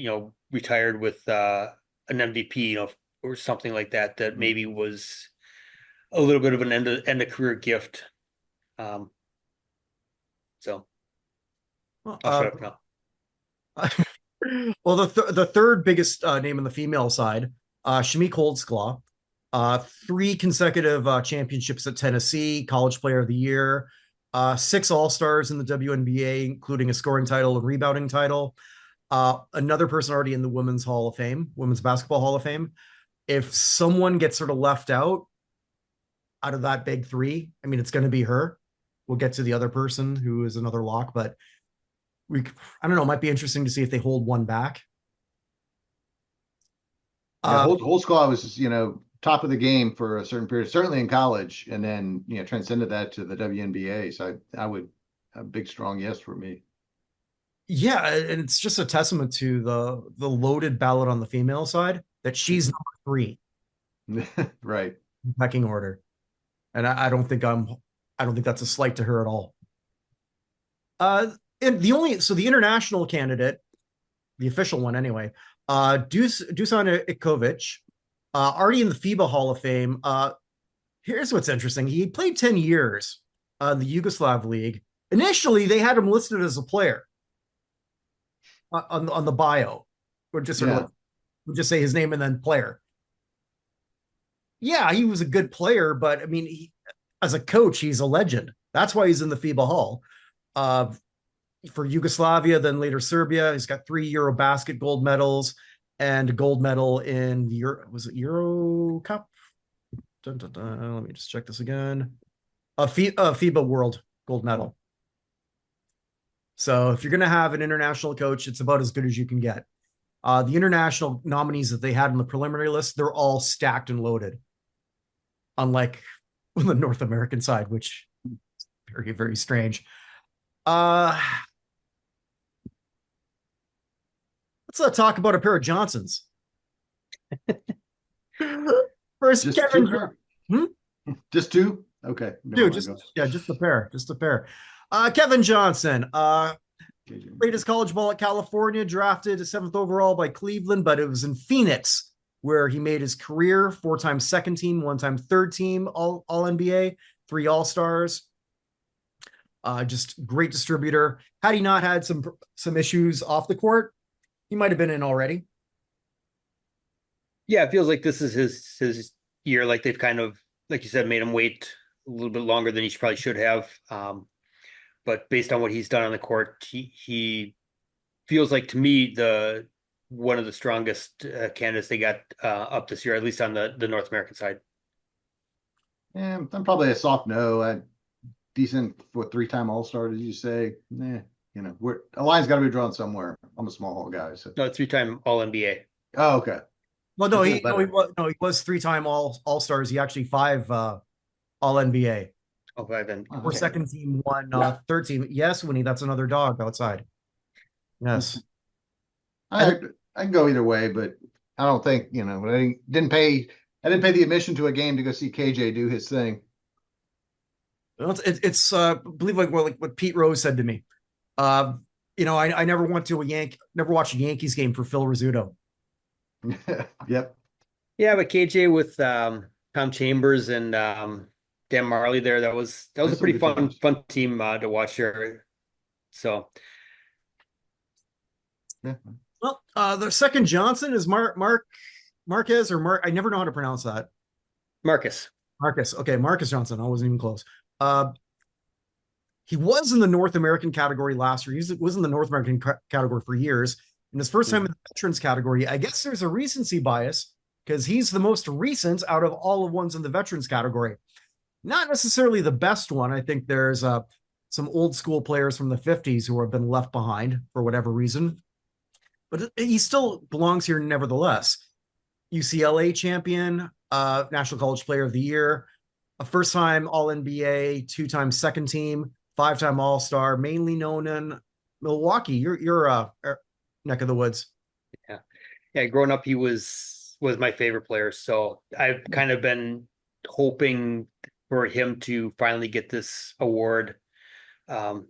retired with an MVP, or something like that. That maybe was a little bit of an end of career gift. So I'll shut up now. Well, the third biggest name on the female side, Shamik Holdsclaw, 3 consecutive championships at Tennessee, College Player of the Year, 6 All-Stars in the WNBA, including a scoring title and rebounding title. Another person already in the Women's Hall of Fame, Women's Basketball Hall of Fame. If someone gets sort of left out of that big 3, I mean, it's going to be her. We'll get to the other person who is another lock, but I don't know. It might be interesting to see if they hold one back. Holdsclaw was, top of the game for a certain period, certainly in college, and then, transcended that to the WNBA. So I would a big, strong yes for me. Yeah, and it's just a testament to the loaded ballot on the female side that she's number 3. Right. Pecking order. And I don't think that's a slight to her at all. And the international candidate, the official one anyway, Dusan Ivkovic, already in the FIBA Hall of Fame. Here's what's interesting. He played 10 years in the Yugoslav League. Initially, they had him listed as a player on the bio. We'll just we'll just say his name and then player. Yeah, he was a good player, but I mean, as a coach, he's a legend. That's why he's in the FIBA Hall. For Yugoslavia, then later Serbia. He's got 3 Eurobasket gold medals and a gold medal in the Euro Cup? Dun, dun, dun. Let me just check this again. A FIBA World gold medal. So if you're going to have an international coach, it's about as good as you can get. The international nominees that they had on the preliminary list, they're all stacked and loaded. Unlike on the North American side, which is very, very strange. Let's talk about a pair of Johnsons. First, Just Kevin. Just 2? Okay. Dude, just a pair. Kevin Johnson. Played his college ball at California, drafted 7th overall by Cleveland, but it was in Phoenix where he made his career. 4-time second team, 1-time third team, all NBA, 3 All-Stars. Just great distributor. Had he not had some issues off the court, he might have been in already. Yeah, it feels like this is his year. Like they've kind of, like you said, made him wait a little bit longer than he probably should have. But based on what he's done on the court, he feels like, to me, one of the strongest candidates they got up this year, at least on the North American side. Yeah, I'm probably a soft no. Decent for 3-time All-Star, did you say? A line's got to be drawn somewhere. I'm a small hall guy. So. No, 3-time All-NBA. Oh, okay. Well, no, he was 3-time All-Stars. He actually 5 All-NBA. Oh, five then. Oh, Or okay. second team won, third team. Yes, Winnie, that's another dog outside. Yes. I I can go either way, but I don't think, I didn't pay the admission to a game to go see KJ do his thing. It's I believe like what Pete Rose said to me. Uh, I never went to never watched a Yankees game for Phil Rizzuto. Yep. Yeah, but KJ with Tom Chambers and Dan Marley there, that was That's a some pretty good times. fun team to watch there. So Yeah. Well, the second Johnson is Marquez or Mark. I never know how to pronounce that. Marcus. Marcus. Okay, Marcus Johnson. I wasn't even close. He was in the North American category last year. He was in the North American category for years. In his first time in the veterans category, I guess there's a recency bias because he's the most recent out of all of ones in the veterans category. Not necessarily the best one. I think there's some old school players from the 50s who have been left behind for whatever reason. But he still belongs here nevertheless. UCLA champion, National College Player of the Year, a first-time All-NBA, two-time second team, five-time All-Star, mainly known in Milwaukee. You're neck of the woods. Yeah, growing up, he was my favorite player. So I've kind of been hoping for him to finally get this award.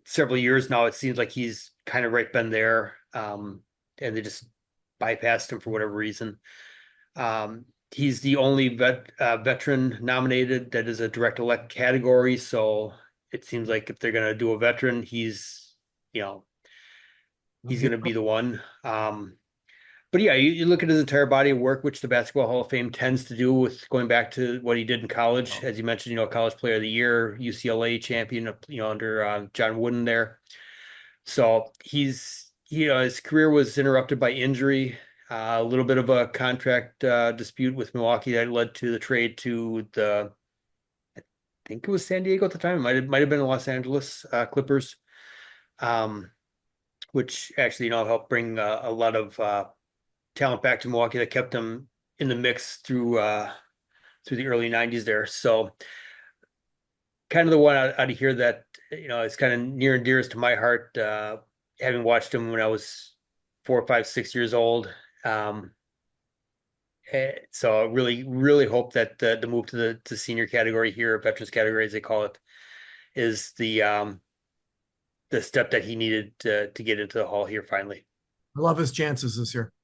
Several years now, it seems like he's kind of right been there, and they just bypassed him for whatever reason. He's the only veteran nominated that is a direct elect category. So it seems like if they're going to do a veteran, he's going to be the one. But yeah, you look at his entire body of work, which the Basketball Hall of Fame tends to do with going back to what he did in college. As you mentioned, College Player of the Year, UCLA champion, under John Wooden there. So he's, his career was interrupted by injury, a little bit of a contract dispute with Milwaukee that led to the trade to I think it was San Diego at the time. It might have been the Los Angeles Clippers, which actually, helped bring a lot of talent back to Milwaukee that kept them in the mix through the early 90s there. So kind of the one out of here that, is kind of near and dearest to my heart, having watched him when I was 4, 5, 6 years old. So I really, really hope that the move to the senior category here, veterans category as they call it, is the step that he needed to get into the hall here finally. I love his chances this year.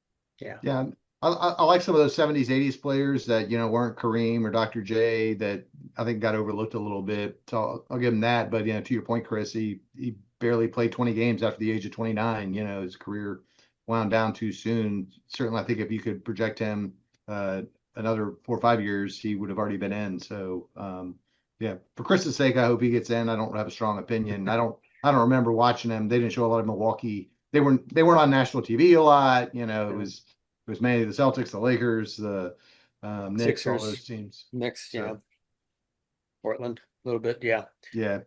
Yeah. Yeah. I like some of those 70s, 80s players that, weren't Kareem or Dr. J that I think got overlooked a little bit. So I'll give him that. But, to your point, Chris, he barely played 20 games after the age of 29. His career wound down too soon. Certainly, I think if you could project him another 4 or 5 years, he would have already been in. So, yeah, for Chris's sake, I hope he gets in. I don't have a strong opinion. I don't remember watching them. They didn't show a lot of Milwaukee. They weren't on national TV a lot. It was mainly the Celtics, the Lakers, the Knicks, Sixers, all those teams. Knicks, So, Portland, a little bit, yeah. Yeah.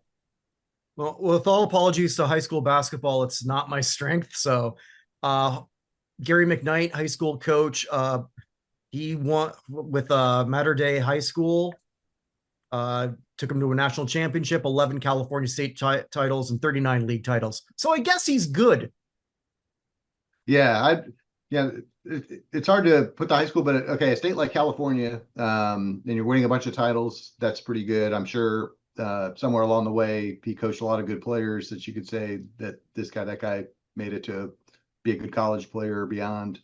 Well, with all apologies to high school basketball, it's not my strength. So, Gary McKnight, high school coach, he won with Mater Dei High School. Took him to a national championship, 11 California state titles, and 39 league titles. So I guess he's good. Yeah, it's hard to put the high school, but okay, a state like California, and you're winning a bunch of titles, that's pretty good. I'm sure somewhere along the way, he coached a lot of good players that you could say that that guy made it to be a good college player or beyond.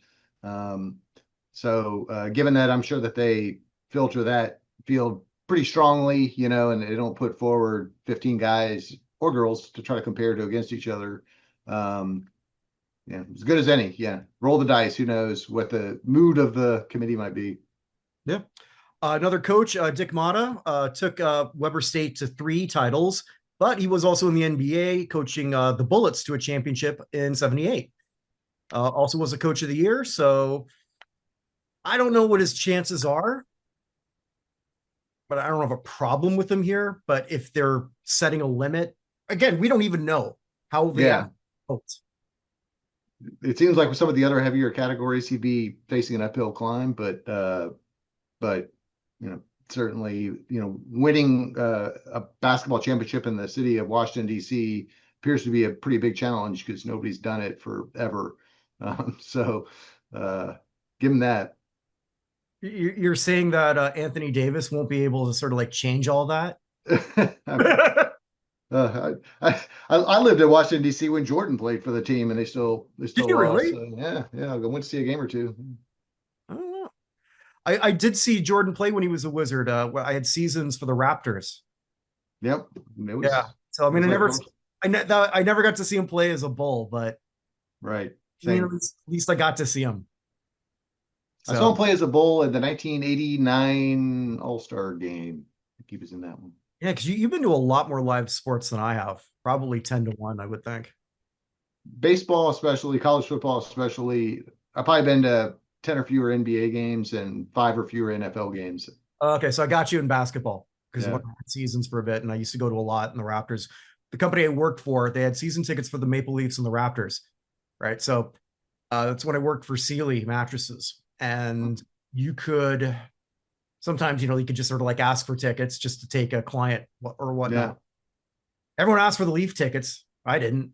So given that, I'm sure that they filter that field pretty strongly, and they don't put forward 15 guys or girls to try to compare to against each other. Yeah, as good as any. Yeah, roll the dice. Who knows what the mood of the committee might be? Yeah. Another coach, Dick Motta, took Weber State to 3 titles, but he was also in the NBA coaching the Bullets to a championship in '78. Also was a coach of the year. So I don't know what his chances are, but I don't have a problem with him here. But if they're setting a limit, again, we don't even know how they have votes. It seems like with some of the other heavier categories, he'd be facing an uphill climb, but certainly, winning a basketball championship in the city of Washington, D.C. appears to be a pretty big challenge because nobody's done it forever. So give him that. You're saying that Anthony Davis won't be able to sort of like change all that? I lived in Washington D.C. when Jordan played for the team, and they still Did you lost. really? So, yeah. I went to see a game or two. I don't know. I did see Jordan play when he was a Wizard. I had seasons for the Raptors. Yep. Yeah. So I mean, I never got to see him play as a Bull, but right. I mean, at least I got to see him. So, I saw him play as a Bull in the 1989 All-Star game. I think he was in that one. Yeah, because you've been to a lot more live sports than I have. Probably 10-1, I would think. Baseball, especially college football, especially. I've probably been to 10 or fewer NBA games and 5 or fewer NFL games. Okay, so I got you in basketball because I had seasons for a bit, and I used to go to a lot in the Raptors. The company I worked for, they had season tickets for the Maple Leafs and the Raptors, right? So that's when I worked for Sealy Mattresses, and you could sometimes, you could just sort of like ask for tickets just to take a client or whatnot. Yeah. Everyone asked for the Leaf tickets. I didn't.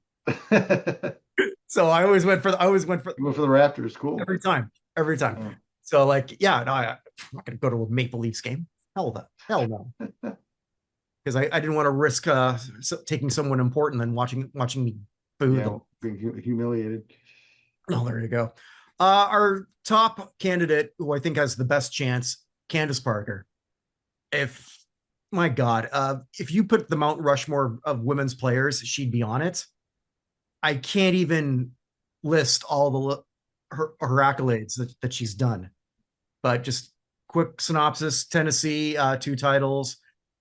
So I always went for the Raptors. Cool. Every time. Yeah. So like, I'm not going to go to a Maple Leafs game. Hell no. Because I didn't want to risk taking someone important and watching me boo them. Being humiliated. Oh, there you go. Our top candidate, who I think has the best chance, Candace Parker. If you put the Mount Rushmore of women's players, she'd be on it. I can't even list all her accolades that she's done, but just quick synopsis: Tennessee, 2 titles,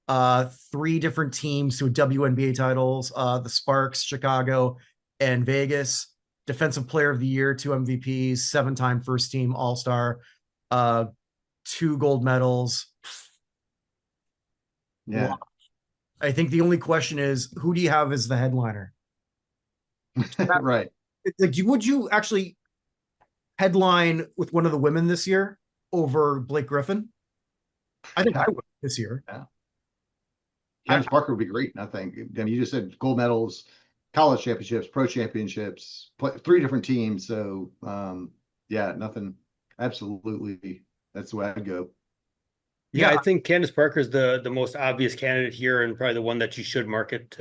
3 different teams, 2 WNBA titles, the Sparks, Chicago, and Vegas. Defensive Player of the Year, 2 MVPs, 7-time first team All-Star, 2 gold medals. Yeah. Wow. I think the only question is, who do you have as the headliner? Right. Like, would you actually headline with one of the women this year over Blake Griffin? I think I would this year. Yeah. Candace Parker would be great. I think. I mean, you just said gold medals, college championships, pro championships, 3 different teams. So, nothing. Absolutely, that's the way I'd go. Yeah, I think Candace Parker is the most obvious candidate here, and probably the one that you should market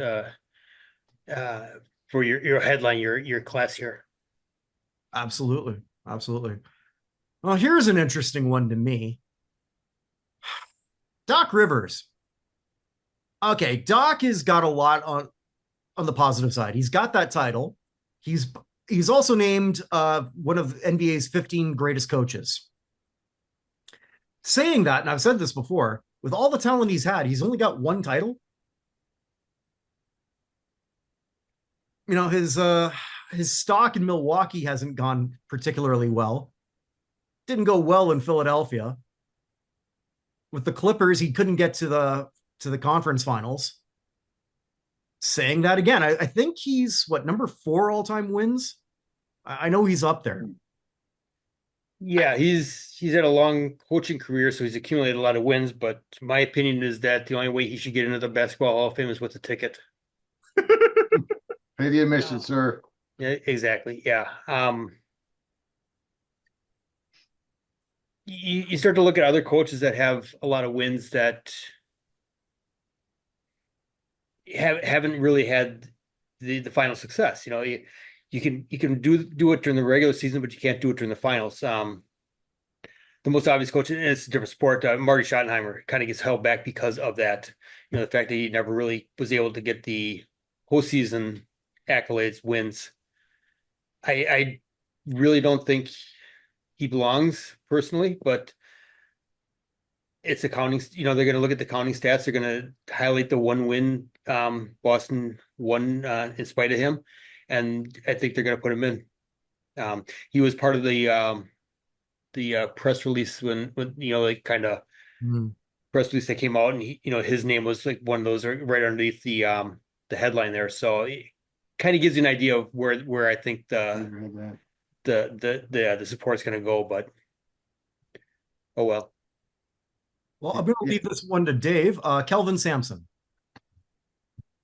for your headline, your class here. Absolutely. Well, here's an interesting one to me. Doc Rivers. Okay, Doc has got a lot on the positive side. He's got that title. He's also named one of NBA's 15 greatest coaches. Saying that, and I've said this before, with all the talent he's had, he's only got 1 title. His stock in Milwaukee hasn't gone particularly well. Didn't go well in Philadelphia. With the Clippers, he couldn't get to the conference finals. Saying that again, I think he's number 4 all-time wins. I know he's up there. Yeah, he's had a long coaching career, so he's accumulated a lot of wins. But my opinion is that the only way he should get into the Basketball Hall of Fame is with a ticket. Pay the admission, sir. Yeah, exactly. Yeah. You start to look at other coaches that have a lot of wins that haven't really had the final success. You can do it during the regular season, but you can't do it during the finals. The most obvious coach, and it's a different sport, Marty Schottenheimer, kind of gets held back because of that. The fact that he never really was able to get the postseason accolades, wins. I really don't think he belongs personally, but it's accounting. They're going to look at the counting stats. They're going to highlight the 1 win Boston won in spite of him, and I think they're going to put him in. He was part of the press release when kind of press release that came out, and his name was like one of those right underneath the headline there. So it kind of gives you an idea of where I think the support's going to go. But oh well. Well, I'm going to leave this one to Dave. Kelvin Sampson.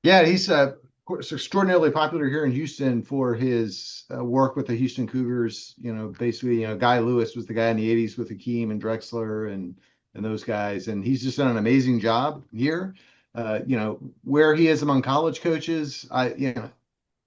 Yeah, he's extraordinarily popular here in Houston for his work with the Houston Cougars. Basically, Guy Lewis was the guy in the '80s with Hakeem and Drexler and those guys, and he's just done an amazing job here. Where he is among college coaches, I'm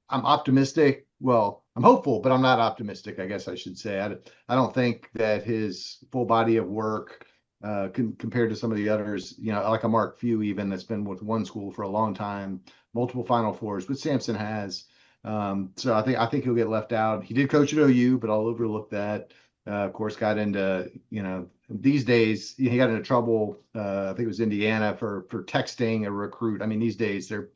optimistic. Well, I'm hopeful, but I'm not optimistic, I guess I should say. I don't think that his full body of work compared to some of the others, like a Mark Few, even that's been with one school for a long time, multiple Final Fours, which Sampson has. So I think he'll get left out. He did coach at OU, but I'll overlook that. Of course, got into these days he got into trouble. I think it was Indiana for texting a recruit. I mean, these days they're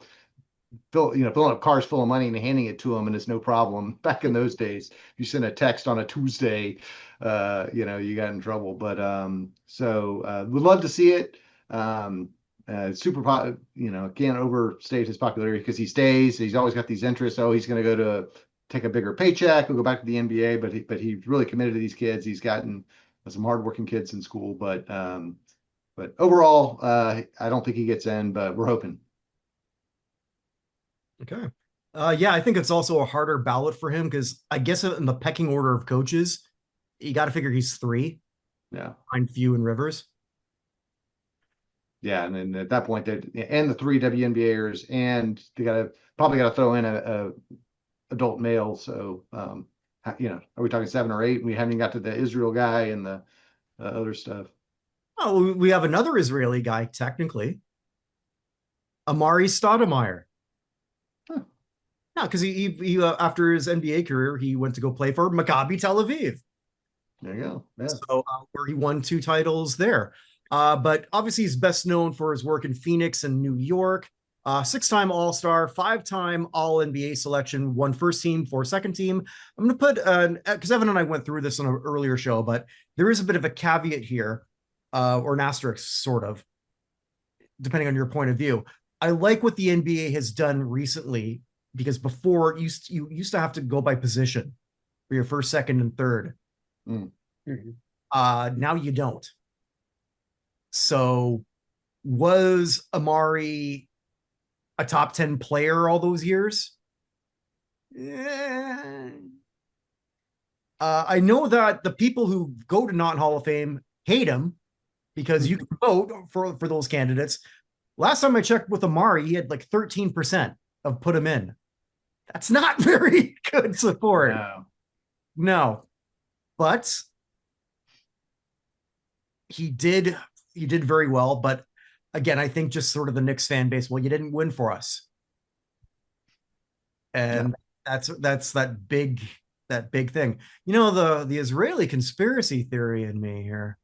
filling up cars full of money and handing it to them, and it's no problem. Back in those days, if you sent a text on a Tuesday, you got in trouble. But we'd love to see it. Can't overstate his popularity because he stays. He's always got these interests. Oh, he's going to go to take a bigger paycheck. He'll go back to the NBA, but he's really committed to these kids. He's gotten some hardworking kids in school, but overall, I don't think he gets in, but we're hoping. Okay. Yeah, I think it's also a harder ballot for him because I guess in the pecking order of coaches, you got to figure he's 3. Yeah. Behind Few and Rivers. Yeah, and then at that point, and the 3 WNBAers, and they probably got to throw in a adult male. So, are we talking 7 or 8? We haven't even got to the Israel guy and the other stuff. Oh, we have another Israeli guy, technically. Amari Stoudemire. Huh. Yeah, because he after his NBA career, he went to go play for Maccabi Tel Aviv. There you go. Yeah. So where he won 2 titles there. But obviously he's best known for his work in Phoenix and New York. 6-time All-Star, 5-time All-NBA selection, 1 first team, 4 second team. I'm going to put, because Evan and I went through this on an earlier show, but there is a bit of a caveat here, or an asterisk, sort of, depending on your point of view. I like what the NBA has done recently, because before you used to have to go by position for your first, second, and third. Mm-hmm. Now you don't. So was Amari a top 10 player all those years? I know that the people who go to not Hall of Fame hate him because you can vote for those candidates. Last time I checked with Amari, he had like 13% of put him in. That's not very good support. No. But he did very well. But again, I think just sort of the Knicks fan base, well, you didn't win for us. And that's that big thing. The Israeli conspiracy theory in me here.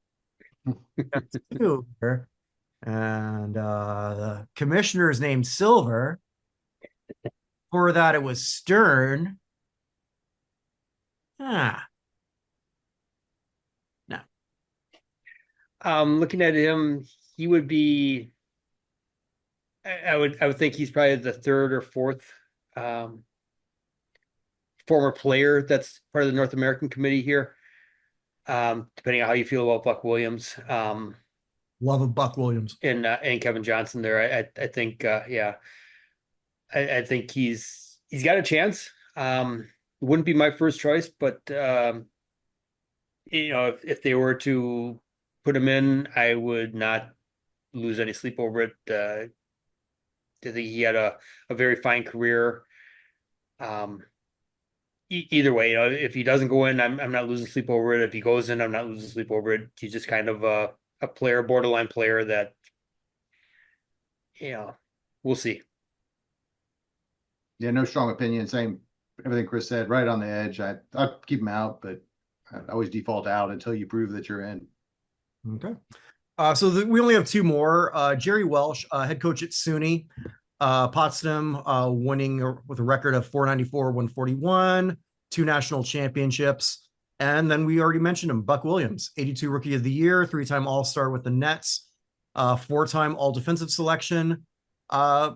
And the commissioner's named Silver. For that, it was Stern. No. Looking at him, he would be. I would think he's probably the 3rd or 4th former player that's part of the North American Committee here. Depending on how you feel about Buck Williams. Love of Buck Williams and Kevin Johnson there. I think I think he's got a chance. Wouldn't be my first choice, but if they were to put him in, I would not lose any sleep over it. I think he had a very fine career. Either way, if he doesn't go in, I'm not losing sleep over it. If he goes in, I'm not losing sleep over it. He's just kind of a player, borderline player that, we'll see. Yeah, no strong opinion. Same, everything Chris said, right on the edge. I'd keep him out, but I always default out until you prove that you're in. Okay. We only have 2 more. Jerry Welsh, head coach at SUNY Potsdam, winning with a record of 494, 141, 2 national championships. And then we already mentioned him, Buck Williams, 82 Rookie of the Year, 3-time All-Star with the Nets, 4-time All-Defensive Selection. I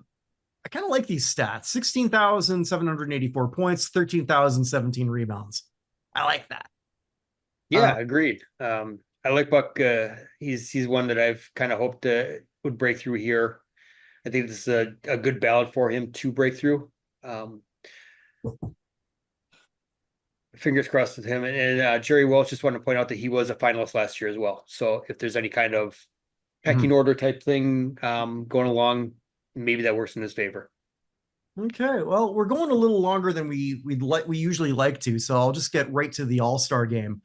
kind of like these stats. 16,784 points, 13,017 rebounds. I like that. Yeah, agreed. I I like Buck. He's one that I've kind of hoped would break through here. I think this is a good ballot for him to break through. Fingers crossed with him. And Jerry Welch, just wanted to point out that he was a finalist last year as well. So if there's any kind of pecking order type thing going along, maybe that works in his favor. Okay, well, we're going a little longer than we usually like to, so I'll just get right to the All-Star game.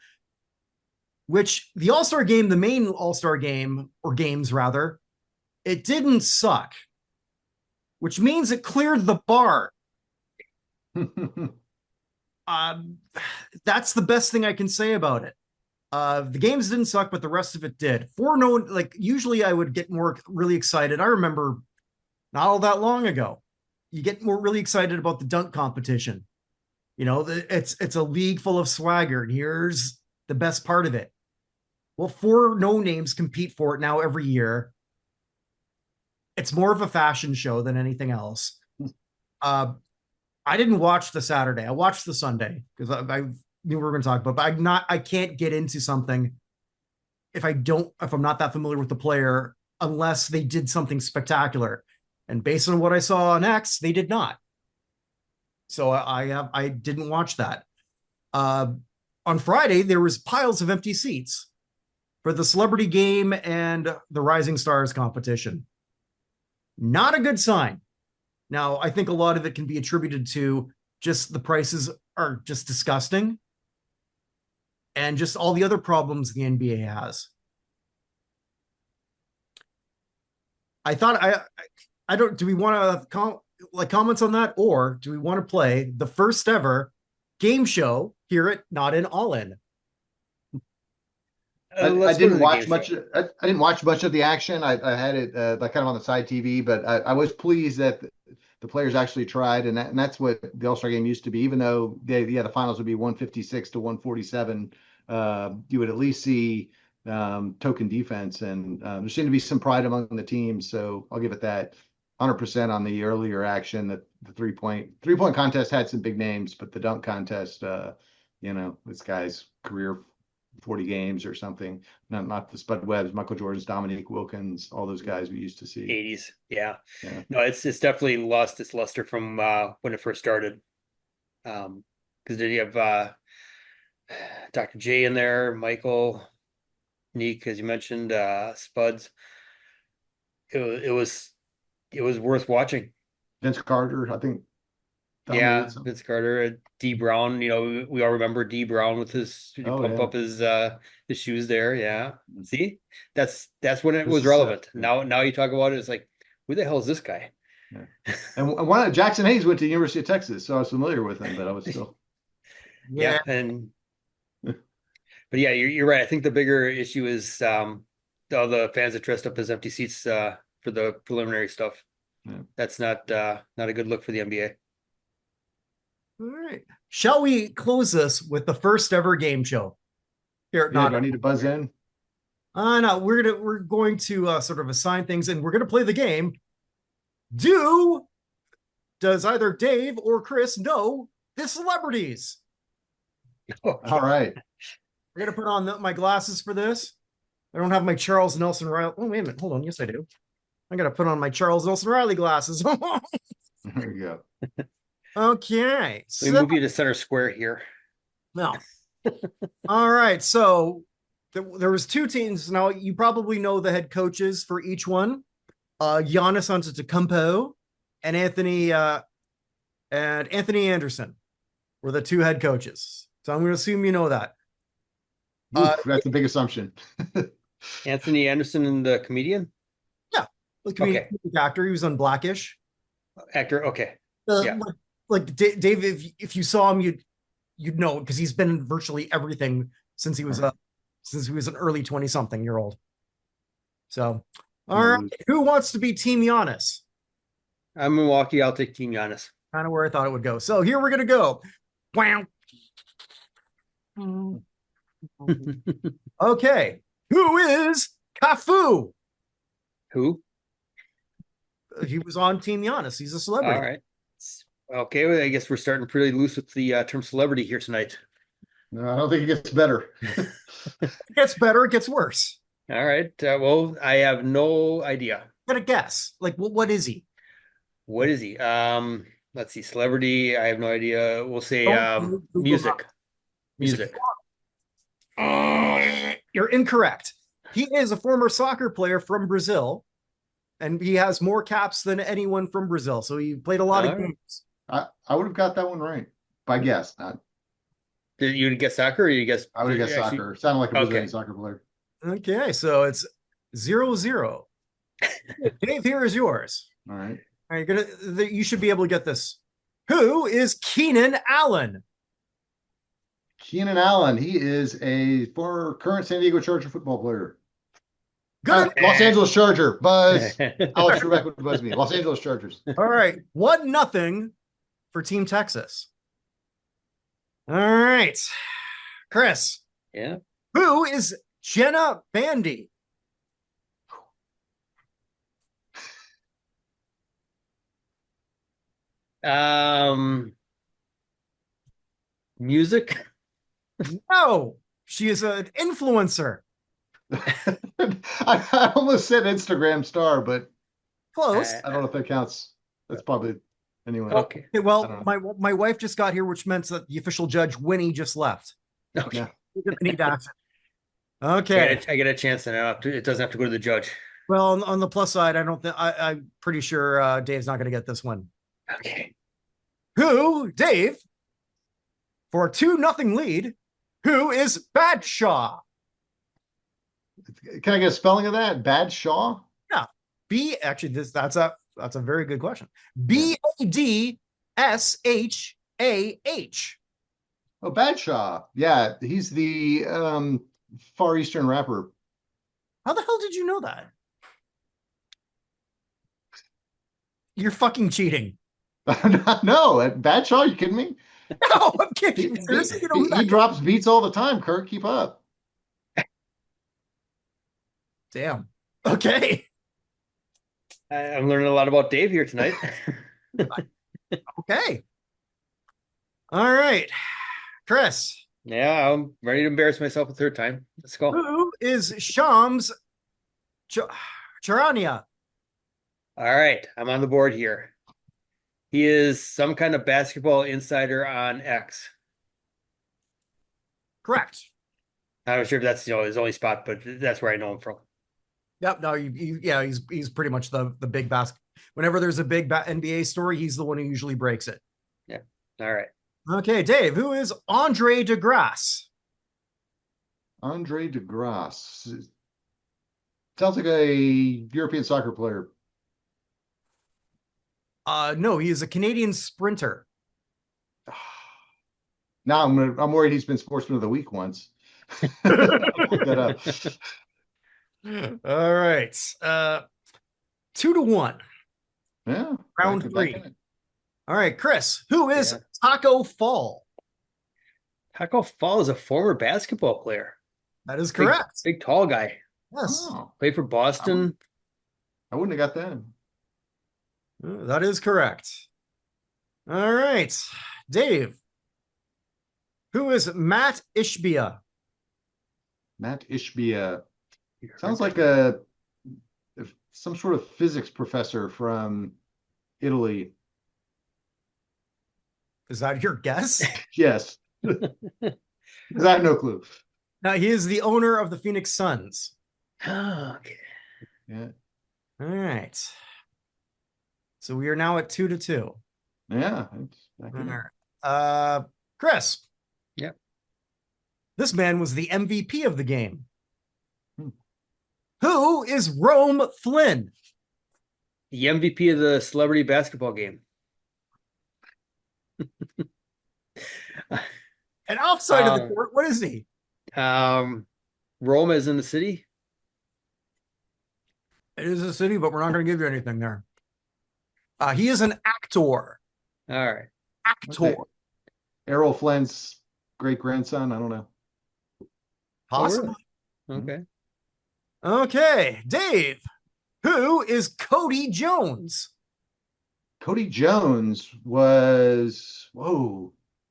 Which the All-Star game, the main All-Star game, or games rather, it didn't suck, which means it cleared the bar. That's the best thing I can say about it. The games didn't suck, but the rest of it did. Usually I would get really excited. I remember not all that long ago, you get really excited about the dunk competition. You know, it's a league full of swagger, and here's the best part of it. Well, 4 no names compete for it now every year. It's more of a fashion show than anything else. I didn't watch the Saturday. I watched the Sunday because I knew we were going to talk about, but I can't get into something if I'm not that familiar with the player unless they did something spectacular. And based on what I saw on X, they did not. So I didn't watch that. On Friday, there was piles of empty seats for the celebrity game and the Rising Stars competition. Not a good sign. Now, I think a lot of it can be attributed to just the prices are just disgusting and just all the other problems the NBA has. I thought do we want to comments on that, or do we want to play the first ever game show here at Not In All In? I didn't watch much. I didn't watch much of the action. I had it kind of on the side TV, but I was pleased that the players actually tried, and that's what the All-Star game used to be. Even though the finals would be 156 to 147, you would at least see token defense, and there seemed to be some pride among the teams. So I'll give it that. 100% on the earlier action. That the three-point contest had some big names, but the dunk contest, this guy's career 40 games or something. Not the Spud Webbs, Michael Jordan's, Dominique Wilkins, all those guys we used to see. 80s, yeah. No, it's definitely lost its luster from when it first started. Because then you have Dr. J in there, Michael, Neek, as you mentioned, Spuds. It was worth watching. Vince Carter, I think. Vince Carter, D Brown. We all remember D Brown with his pump up his shoes there. Yeah, see, that's when it was relevant. Now you talk about it, it's like, who the hell is this guy? Yeah. And Jackson Hayes went to the University of Texas, so I was familiar with him, but I was still. But yeah, you're right. I think the bigger issue is all the fans that dressed up as empty seats for the preliminary stuff. Yeah. That's not a good look for the NBA. All right. Shall we close this with the first ever game show? Here, do I need to buzz in? No, we're going to sort of assign things, and we're going to play the game. Does either Dave or Chris know the celebrities? All right. We're going to put on my glasses for this. I don't have my Charles Nelson Riley. Oh, wait a minute. Hold on. Yes, I do. I got to put on my Charles Nelson Riley glasses. There you go. Okay. We move you to center square here. No. All right. So there was 2 teams. Now, you probably know the head coaches for each one. Giannis Antetokounmpo and Anthony Anderson were the 2 head coaches. So I'm going to assume you know that. That's a big assumption. Anthony Anderson and the comedian? Yeah. The comedian actor. He was on Blackish. Actor. Okay. Like Dave, if you saw him, you'd know, because he's been in virtually everything since he was an early 20-something-year-old. So, all right, who wants to be Team Giannis? I'm Milwaukee. I'll take Team Giannis. Kind of where I thought it would go. So here we're gonna go. Wow. Okay, who is Cafu? Who? He was on Team Giannis. He's a celebrity. All right. Okay, well, I guess we're starting pretty loose with the term celebrity here tonight. No, I don't think it gets better. It gets better, it gets worse. All right. Well, I have no idea. Got to guess. Like, what is he? What is he? Let's see. Celebrity. I have no idea. We'll say Don't Google music. that. Music. You're incorrect. He is a former soccer player from Brazil, and he has more caps than anyone from Brazil. So he played a lot of games. I would have got that one right by guess. Did you guess soccer or you guess? I would have guessed soccer. Sounded like a Brazilian soccer player. Okay, so it's 0-0. Dave, here is yours. All right. All right, you should be able to get this. Who is Keenan Allen? Keenan Allen. He is a former current San Diego Charger football player. Good. Los Angeles Charger. Buzz. Alex Trebek would buzz me. Los Angeles Chargers. All right. 1-0 for Team Texas. All right. Chris. Yeah. Who is Jenna Bandy? Music. No, she is an influencer. I almost said Instagram star, but Close. I don't know if that counts. That's probably anyway. Okay. Well, my wife just got here, which meant that the official judge Winnie just left. Okay. Yeah. Need action. Okay. I get a chance, and it doesn't have to go to the judge. Well, on the plus side, I'm pretty sure Dave's not going to get this one. Okay. Who, Dave, for a 2-0 lead, who is Badshaw? Can I get a spelling of that? Badshaw? Yeah. That's a very good question. Badshah. Oh, Badshaw. Yeah, he's the Far Eastern rapper. How the hell did you know that? You're fucking cheating. No, Badshaw, you kidding me? No, I'm kidding. Seriously, He drops beats all the time, Kirk. Keep up. Damn. Okay. I'm learning a lot about Dave here tonight. Okay. All right. Chris. Yeah, I'm ready to embarrass myself a third time. Let's go. Who is Shams Charania? All right, I'm on the board here. He is some kind of basketball insider on X. Correct. I'm not sure if that's his only spot, but that's where I know him from. Yep. No, he's pretty much the big basket. Whenever there's a big NBA story, he's the one who usually breaks it. Yeah. All right. Okay, Dave. Who is Andre DeGrasse? Andre DeGrasse. Sounds like a European soccer player. No, he is a Canadian sprinter. Now I'm worried he's been Sportsman of the Week once. Look that up. All right. 2-1. Yeah. Round 3. All right, Chris. Who is Taco Fall? Taco Fall is a former basketball player. That is correct. Big tall guy. Yes. Oh, Played for Boston. I wouldn't have got that. That is correct. All right. Dave. Who is Matt Ishbia? Matt Ishbia. Sounds like some sort of physics professor from Italy. Is that your guess? Yes. Because I have no clue. Now, he is the owner of the Phoenix Suns. Oh, okay. Yeah. All right. So we are now at 2-2. Yeah. Chris. Yep. This man was the MVP of the game. Who is Rome Flynn? The MVP of the celebrity basketball game. And outside of the court, what is he? Rome is in the city. It is a city, but we're not going to give you anything there. He is an actor. All right. Actor. Okay. Errol Flynn's great-grandson. I don't know. Possibly. Oh, really? Okay. Okay. Dave, who is Cody Jones? Cody Jones was,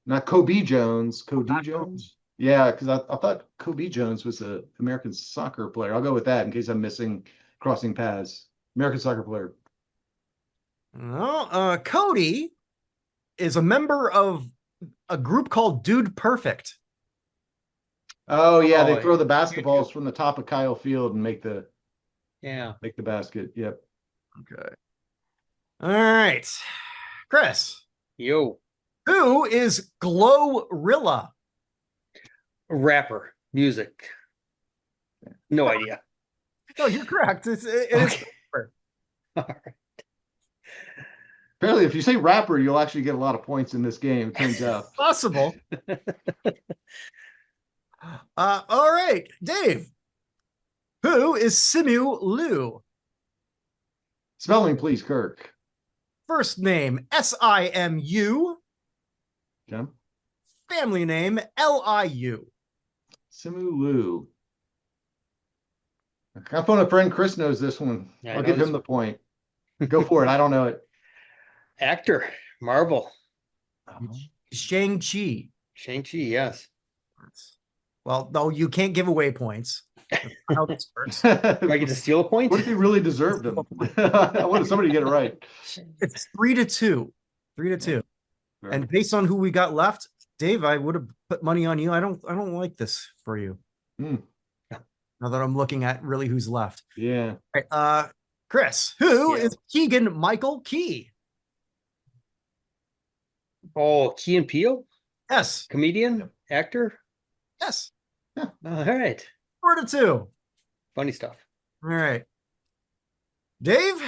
not Kobe Jones. Cody Jones. Yeah, because I thought Kobe Jones was an American soccer player. I'll go with that in case I'm missing crossing paths. American soccer player. No, Cody is a member of a group called Dude Perfect. Oh yeah, they Oh, throw the basketballs from the top of Kyle Field and make the basket. Yep. Okay. All right. Chris, Yo, who is Glorilla? rapper, music. No idea. No, you're correct. It Okay. is. All right. Apparently, if you say rapper, you'll actually get a lot of points in this game. It turns out. Possible. All right, Dave. Who is Simu Liu? Spelling, please, Kirk. First name Simu. Okay. Family name Liu. Simu Liu. I phone a friend. Chris knows this one. Yeah, I'll give him the point. Go for it. I don't know it. Actor, Marvel, Shang-Chi. Shang-Chi, yes. Well, no, you can't give away points. That's how this works. Do I get to steal a point? What if he really deserved them? I wanted somebody to get it right. It's 3-2. 3-2. And based on who we got left, Dave, I would have put money on you. I don't like this for you. Mm. Now that I'm looking at really who's left. Yeah. All right, Chris, who is Keegan Michael Key? Oh, Key and Peele? Yes. Comedian? Actor? Yes. All right. 4-2. Funny stuff. All right. Dave,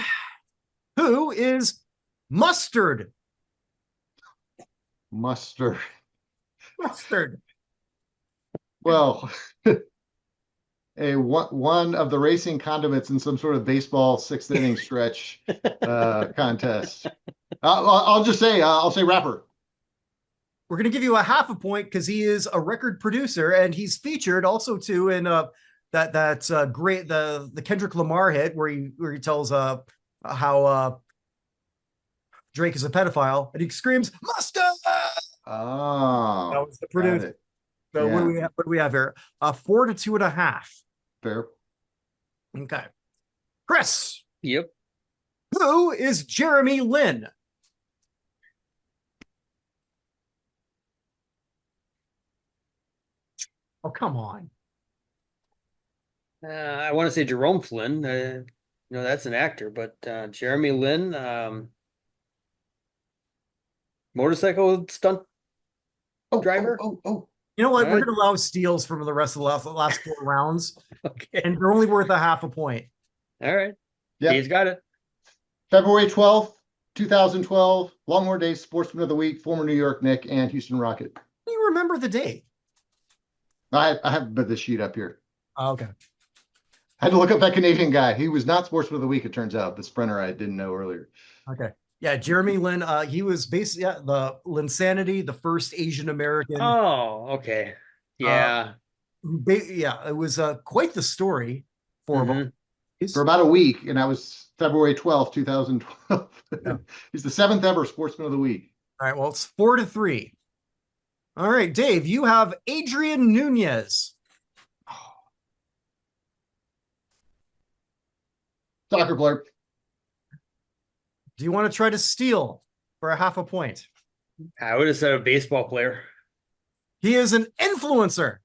who is Mustard? Mustard. Mustard. Well, one of the racing condiments in some sort of baseball sixth inning stretch contest. I'll just say I'll say rapper. We're going to give you a half a point because he is a record producer and he's featured also too in that's great the Kendrick Lamar hit where he tells how Drake is a pedophile and he screams mustard. Oh, that was the producer. So what do we have here? 4-2.5. Fair. Okay, Chris. Yep. Who is Jeremy Lin? Oh, come on. I want to say Jerome Flynn. That's an actor, but Jeremy Lin, motorcycle stunt driver. Oh. You know what? All We're right. going to allow steals from the rest of the last 4 rounds, Okay. and they're only worth a half a point. All right. Yeah. He's got it. February 12th, 2012, Longhorn Dave Sportsman of the Week, former New York Knick and Houston Rocket. You remember the date? I have the sheet up here. Oh, okay. I had to look up that Canadian guy. He was not Sportsman of the Week, it turns out. The sprinter I didn't know earlier. Okay. Yeah, Jeremy Lin. He was basically the Linsanity, the first Asian American. Oh, okay. Yeah. It was quite the story for him. For about a week, and that was February 12th, 2012. Yeah. He's the 7th ever Sportsman of the Week. All right, well, it's 4-3. All right, Dave, you have Adrian Nunez. Soccer player. Do you want to try to steal for a half a point? I would have said a baseball player. He is an influencer.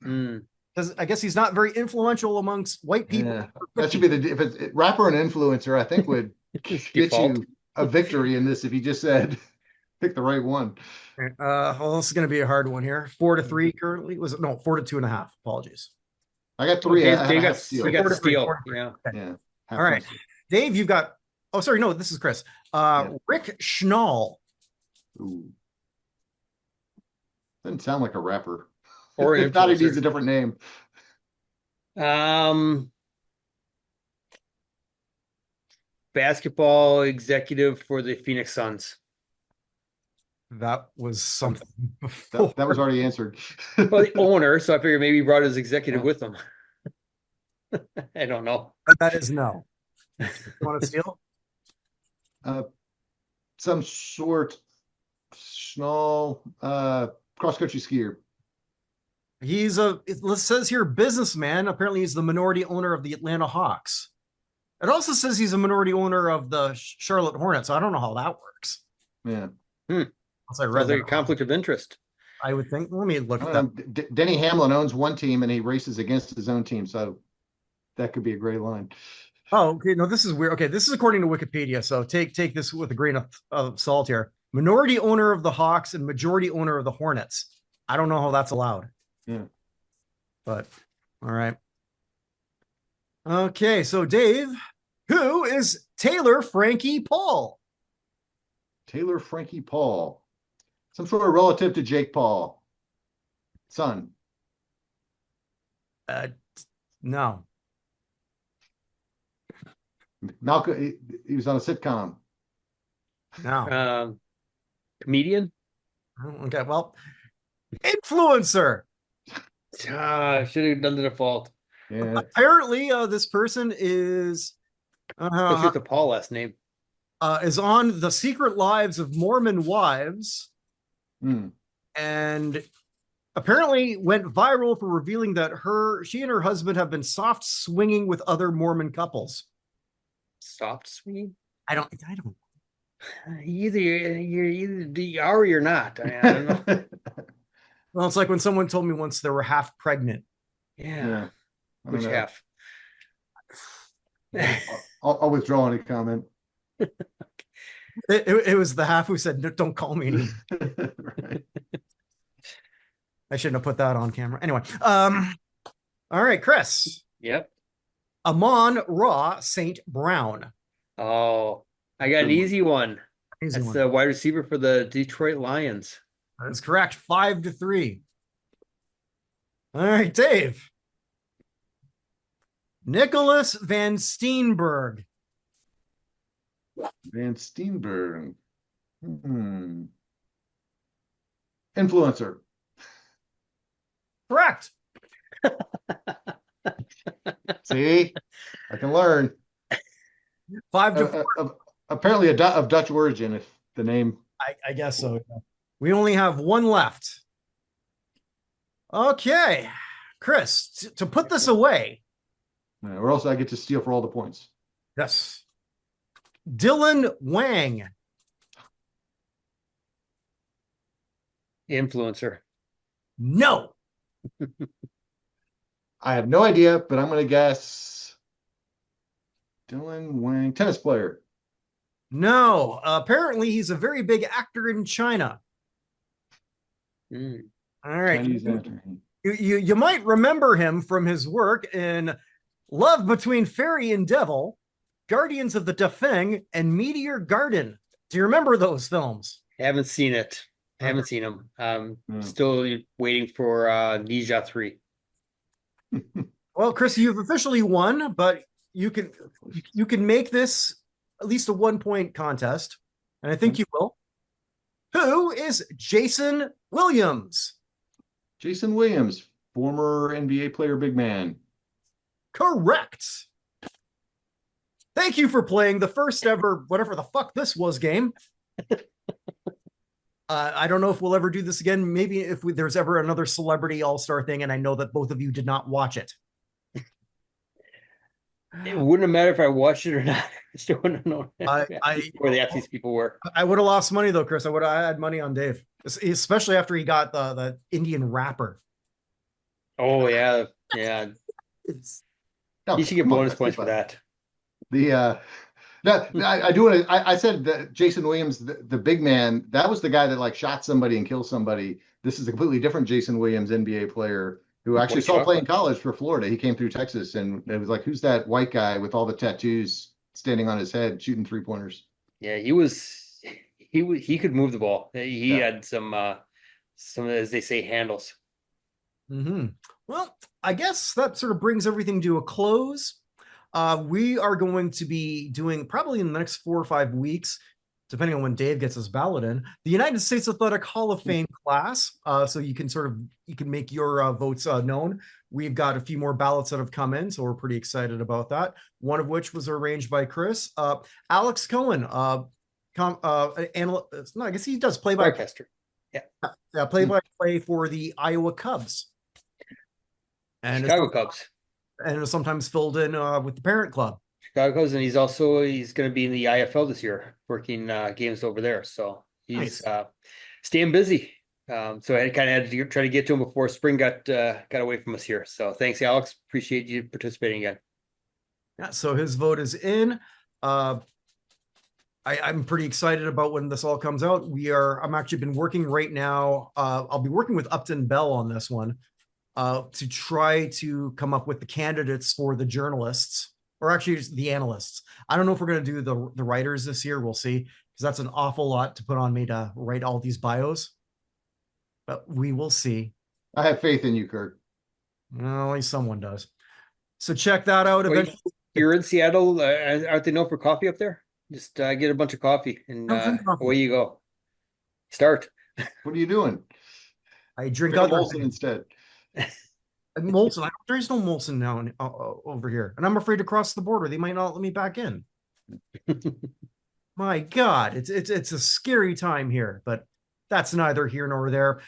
Mm. Because I guess he's not very influential amongst white people. Yeah. That should be if it's rapper and influencer, I think would get you a victory in this if you just said pick the right one. Well, this is going to be a hard one here. 4-3 currently. Was it 4-2.5? Apologies. I got 3. Dave got steal. steal. Yeah. Okay. Yeah. All right. Dave, you've got. Oh, sorry. No, this is Chris. Rick Schnall. Ooh. Doesn't sound like a rapper. Or if not, he needs a different name. Basketball executive for the Phoenix Suns. That was something before. That was already answered. Well, the owner, so I figured maybe he brought his executive with him. I don't know. That is no. You want to steal? Some sort Schnall cross-country skier. It says here businessman. Apparently, he's the minority owner of the Atlanta Hawks. It also says he's a minority owner of the Charlotte Hornets. I don't know how that works. Yeah. Once I read Sounds like a that, conflict of interest. I would think. Let me look at that. Denny Hamlin owns one team and he races against his own team, so that could be a gray line. Oh, okay. No, this is weird. Okay, this is according to Wikipedia, so take this with a grain of salt here. Minority owner of the Hawks and majority owner of the Hornets. I don't know how that's allowed. Yeah. But all right. Okay, so Dave, who is Taylor Frankie Paul? Taylor Frankie Paul. Some sort of relative to Jake Paul. Son. No. Malcolm, he was on a sitcom. No. Comedian? Okay, well, influencer. Should have done the default. Yeah. Apparently, this person is What's with the Paul last name? is on The Secret Lives of Mormon Wives, and apparently went viral for revealing that she and her husband have been soft swinging with other Mormon couples. Soft swinging? I don't. Either you are or you're not. I don't know. Well, it's like when someone told me once they were half pregnant. Yeah. Which half? I'll withdraw any comment. It was the half who said, "Don't call me anymore." Right. I shouldn't have put that on camera. Anyway, all right, Chris. Yep. Amon Ra St. Brown. Oh, I got an easy one. That's the wide receiver for the Detroit Lions. That is correct. 5-3. All right, Dave. Nicholas Van Steenberg. Van Steenberg. Influencer. Correct. See, I can learn. 5-4. Apparently of Dutch origin, if the name. I guess so. We only have one left. Okay, Chris, to put this away. Or else I get to steal for all the points. Yes. Dylan Wang. Influencer. No. I have no idea, but I'm going to guess Dylan Wang, tennis player. No. Apparently, he's a very big actor in China. All right. Chinese actor. You might remember him from his work in Love Between Fairy and Devil, Guardians of the Defeng, and Meteor Garden. Do you remember those films? Haven't seen it. Haven't seen them. Still waiting for Ninja 3. Well, Chris, you've officially won, but you can make this at least a 1-point contest, and I think you will. Who is Jason Williams? Jason Williams, former NBA player, big man. Correct. Thank you for playing the first ever, whatever the fuck this was, game. I don't know if we'll ever do this again. Maybe if there's ever another celebrity all-star thing, and I know that both of you did not watch it. It wouldn't have mattered if I watched it or not. I still wouldn't have known where these people were. I would have lost money though, Chris. I would have had money on Dave, especially after he got the Indian rapper. Oh yeah, yeah. You should get bonus points for that. I do want to. I said that Jason Williams, the big man, that was the guy that like shot somebody and killed somebody. This is a completely different Jason Williams, NBA player who actually saw play in college for Florida. He came through Texas, and it was like, who's that white guy with all the tattoos standing on his head shooting 3-pointers? Yeah, he could move the ball. He had some as they say handles. Well, I guess that sort of brings everything to a close. We are going to be doing probably in the next 4 or 5 weeks, depending on when Dave gets his ballot in, the United States Athletic Hall of Fame class. So you can make your votes known. We've got a few more ballots that have come in, so we're pretty excited about that. One of which was arranged by Chris. Alex Cohen, I guess he does play-by-play. Broadcaster. Yeah, play-by-play for the Iowa Cubs. and Chicago Cubs. And is sometimes filled in with the parent club. Chicago Cubs, and he's going to be in the IFL this year, working games over there. So he's staying busy. So I kind of had to try to get to him before spring got away from us here. So thanks, Alex. Appreciate you participating again. Yeah, so his vote is in. I'm pretty excited about when this all comes out. I'm actually been working right now. I'll be working with Upton Bell on this one to try to come up with the candidates for the journalists, or actually the analysts. I don't know if we're going to do the writers this year. We'll see, because that's an awful lot to put on me to write all these bios. But we will see. I have faith in you, Kirk. Well, at least someone does. So check that out. Eventually. You're in Seattle. Aren't they known for coffee up there? Just get a bunch of coffee and away you go. Start. What are you doing? I drink Molson instead. Molson. There's no Molson now over here, and I'm afraid to cross the border. They might not let me back in. My God, it's a scary time here, but that's neither here nor there.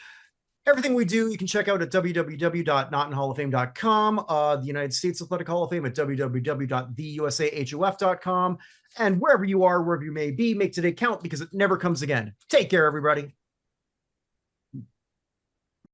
Everything we do, you can check out at www.notinhalloffame.com, the United States Athletic Hall of Fame at www.theusahof.com, and wherever you are, wherever you may be, make today count, because it never comes again. Take care, everybody.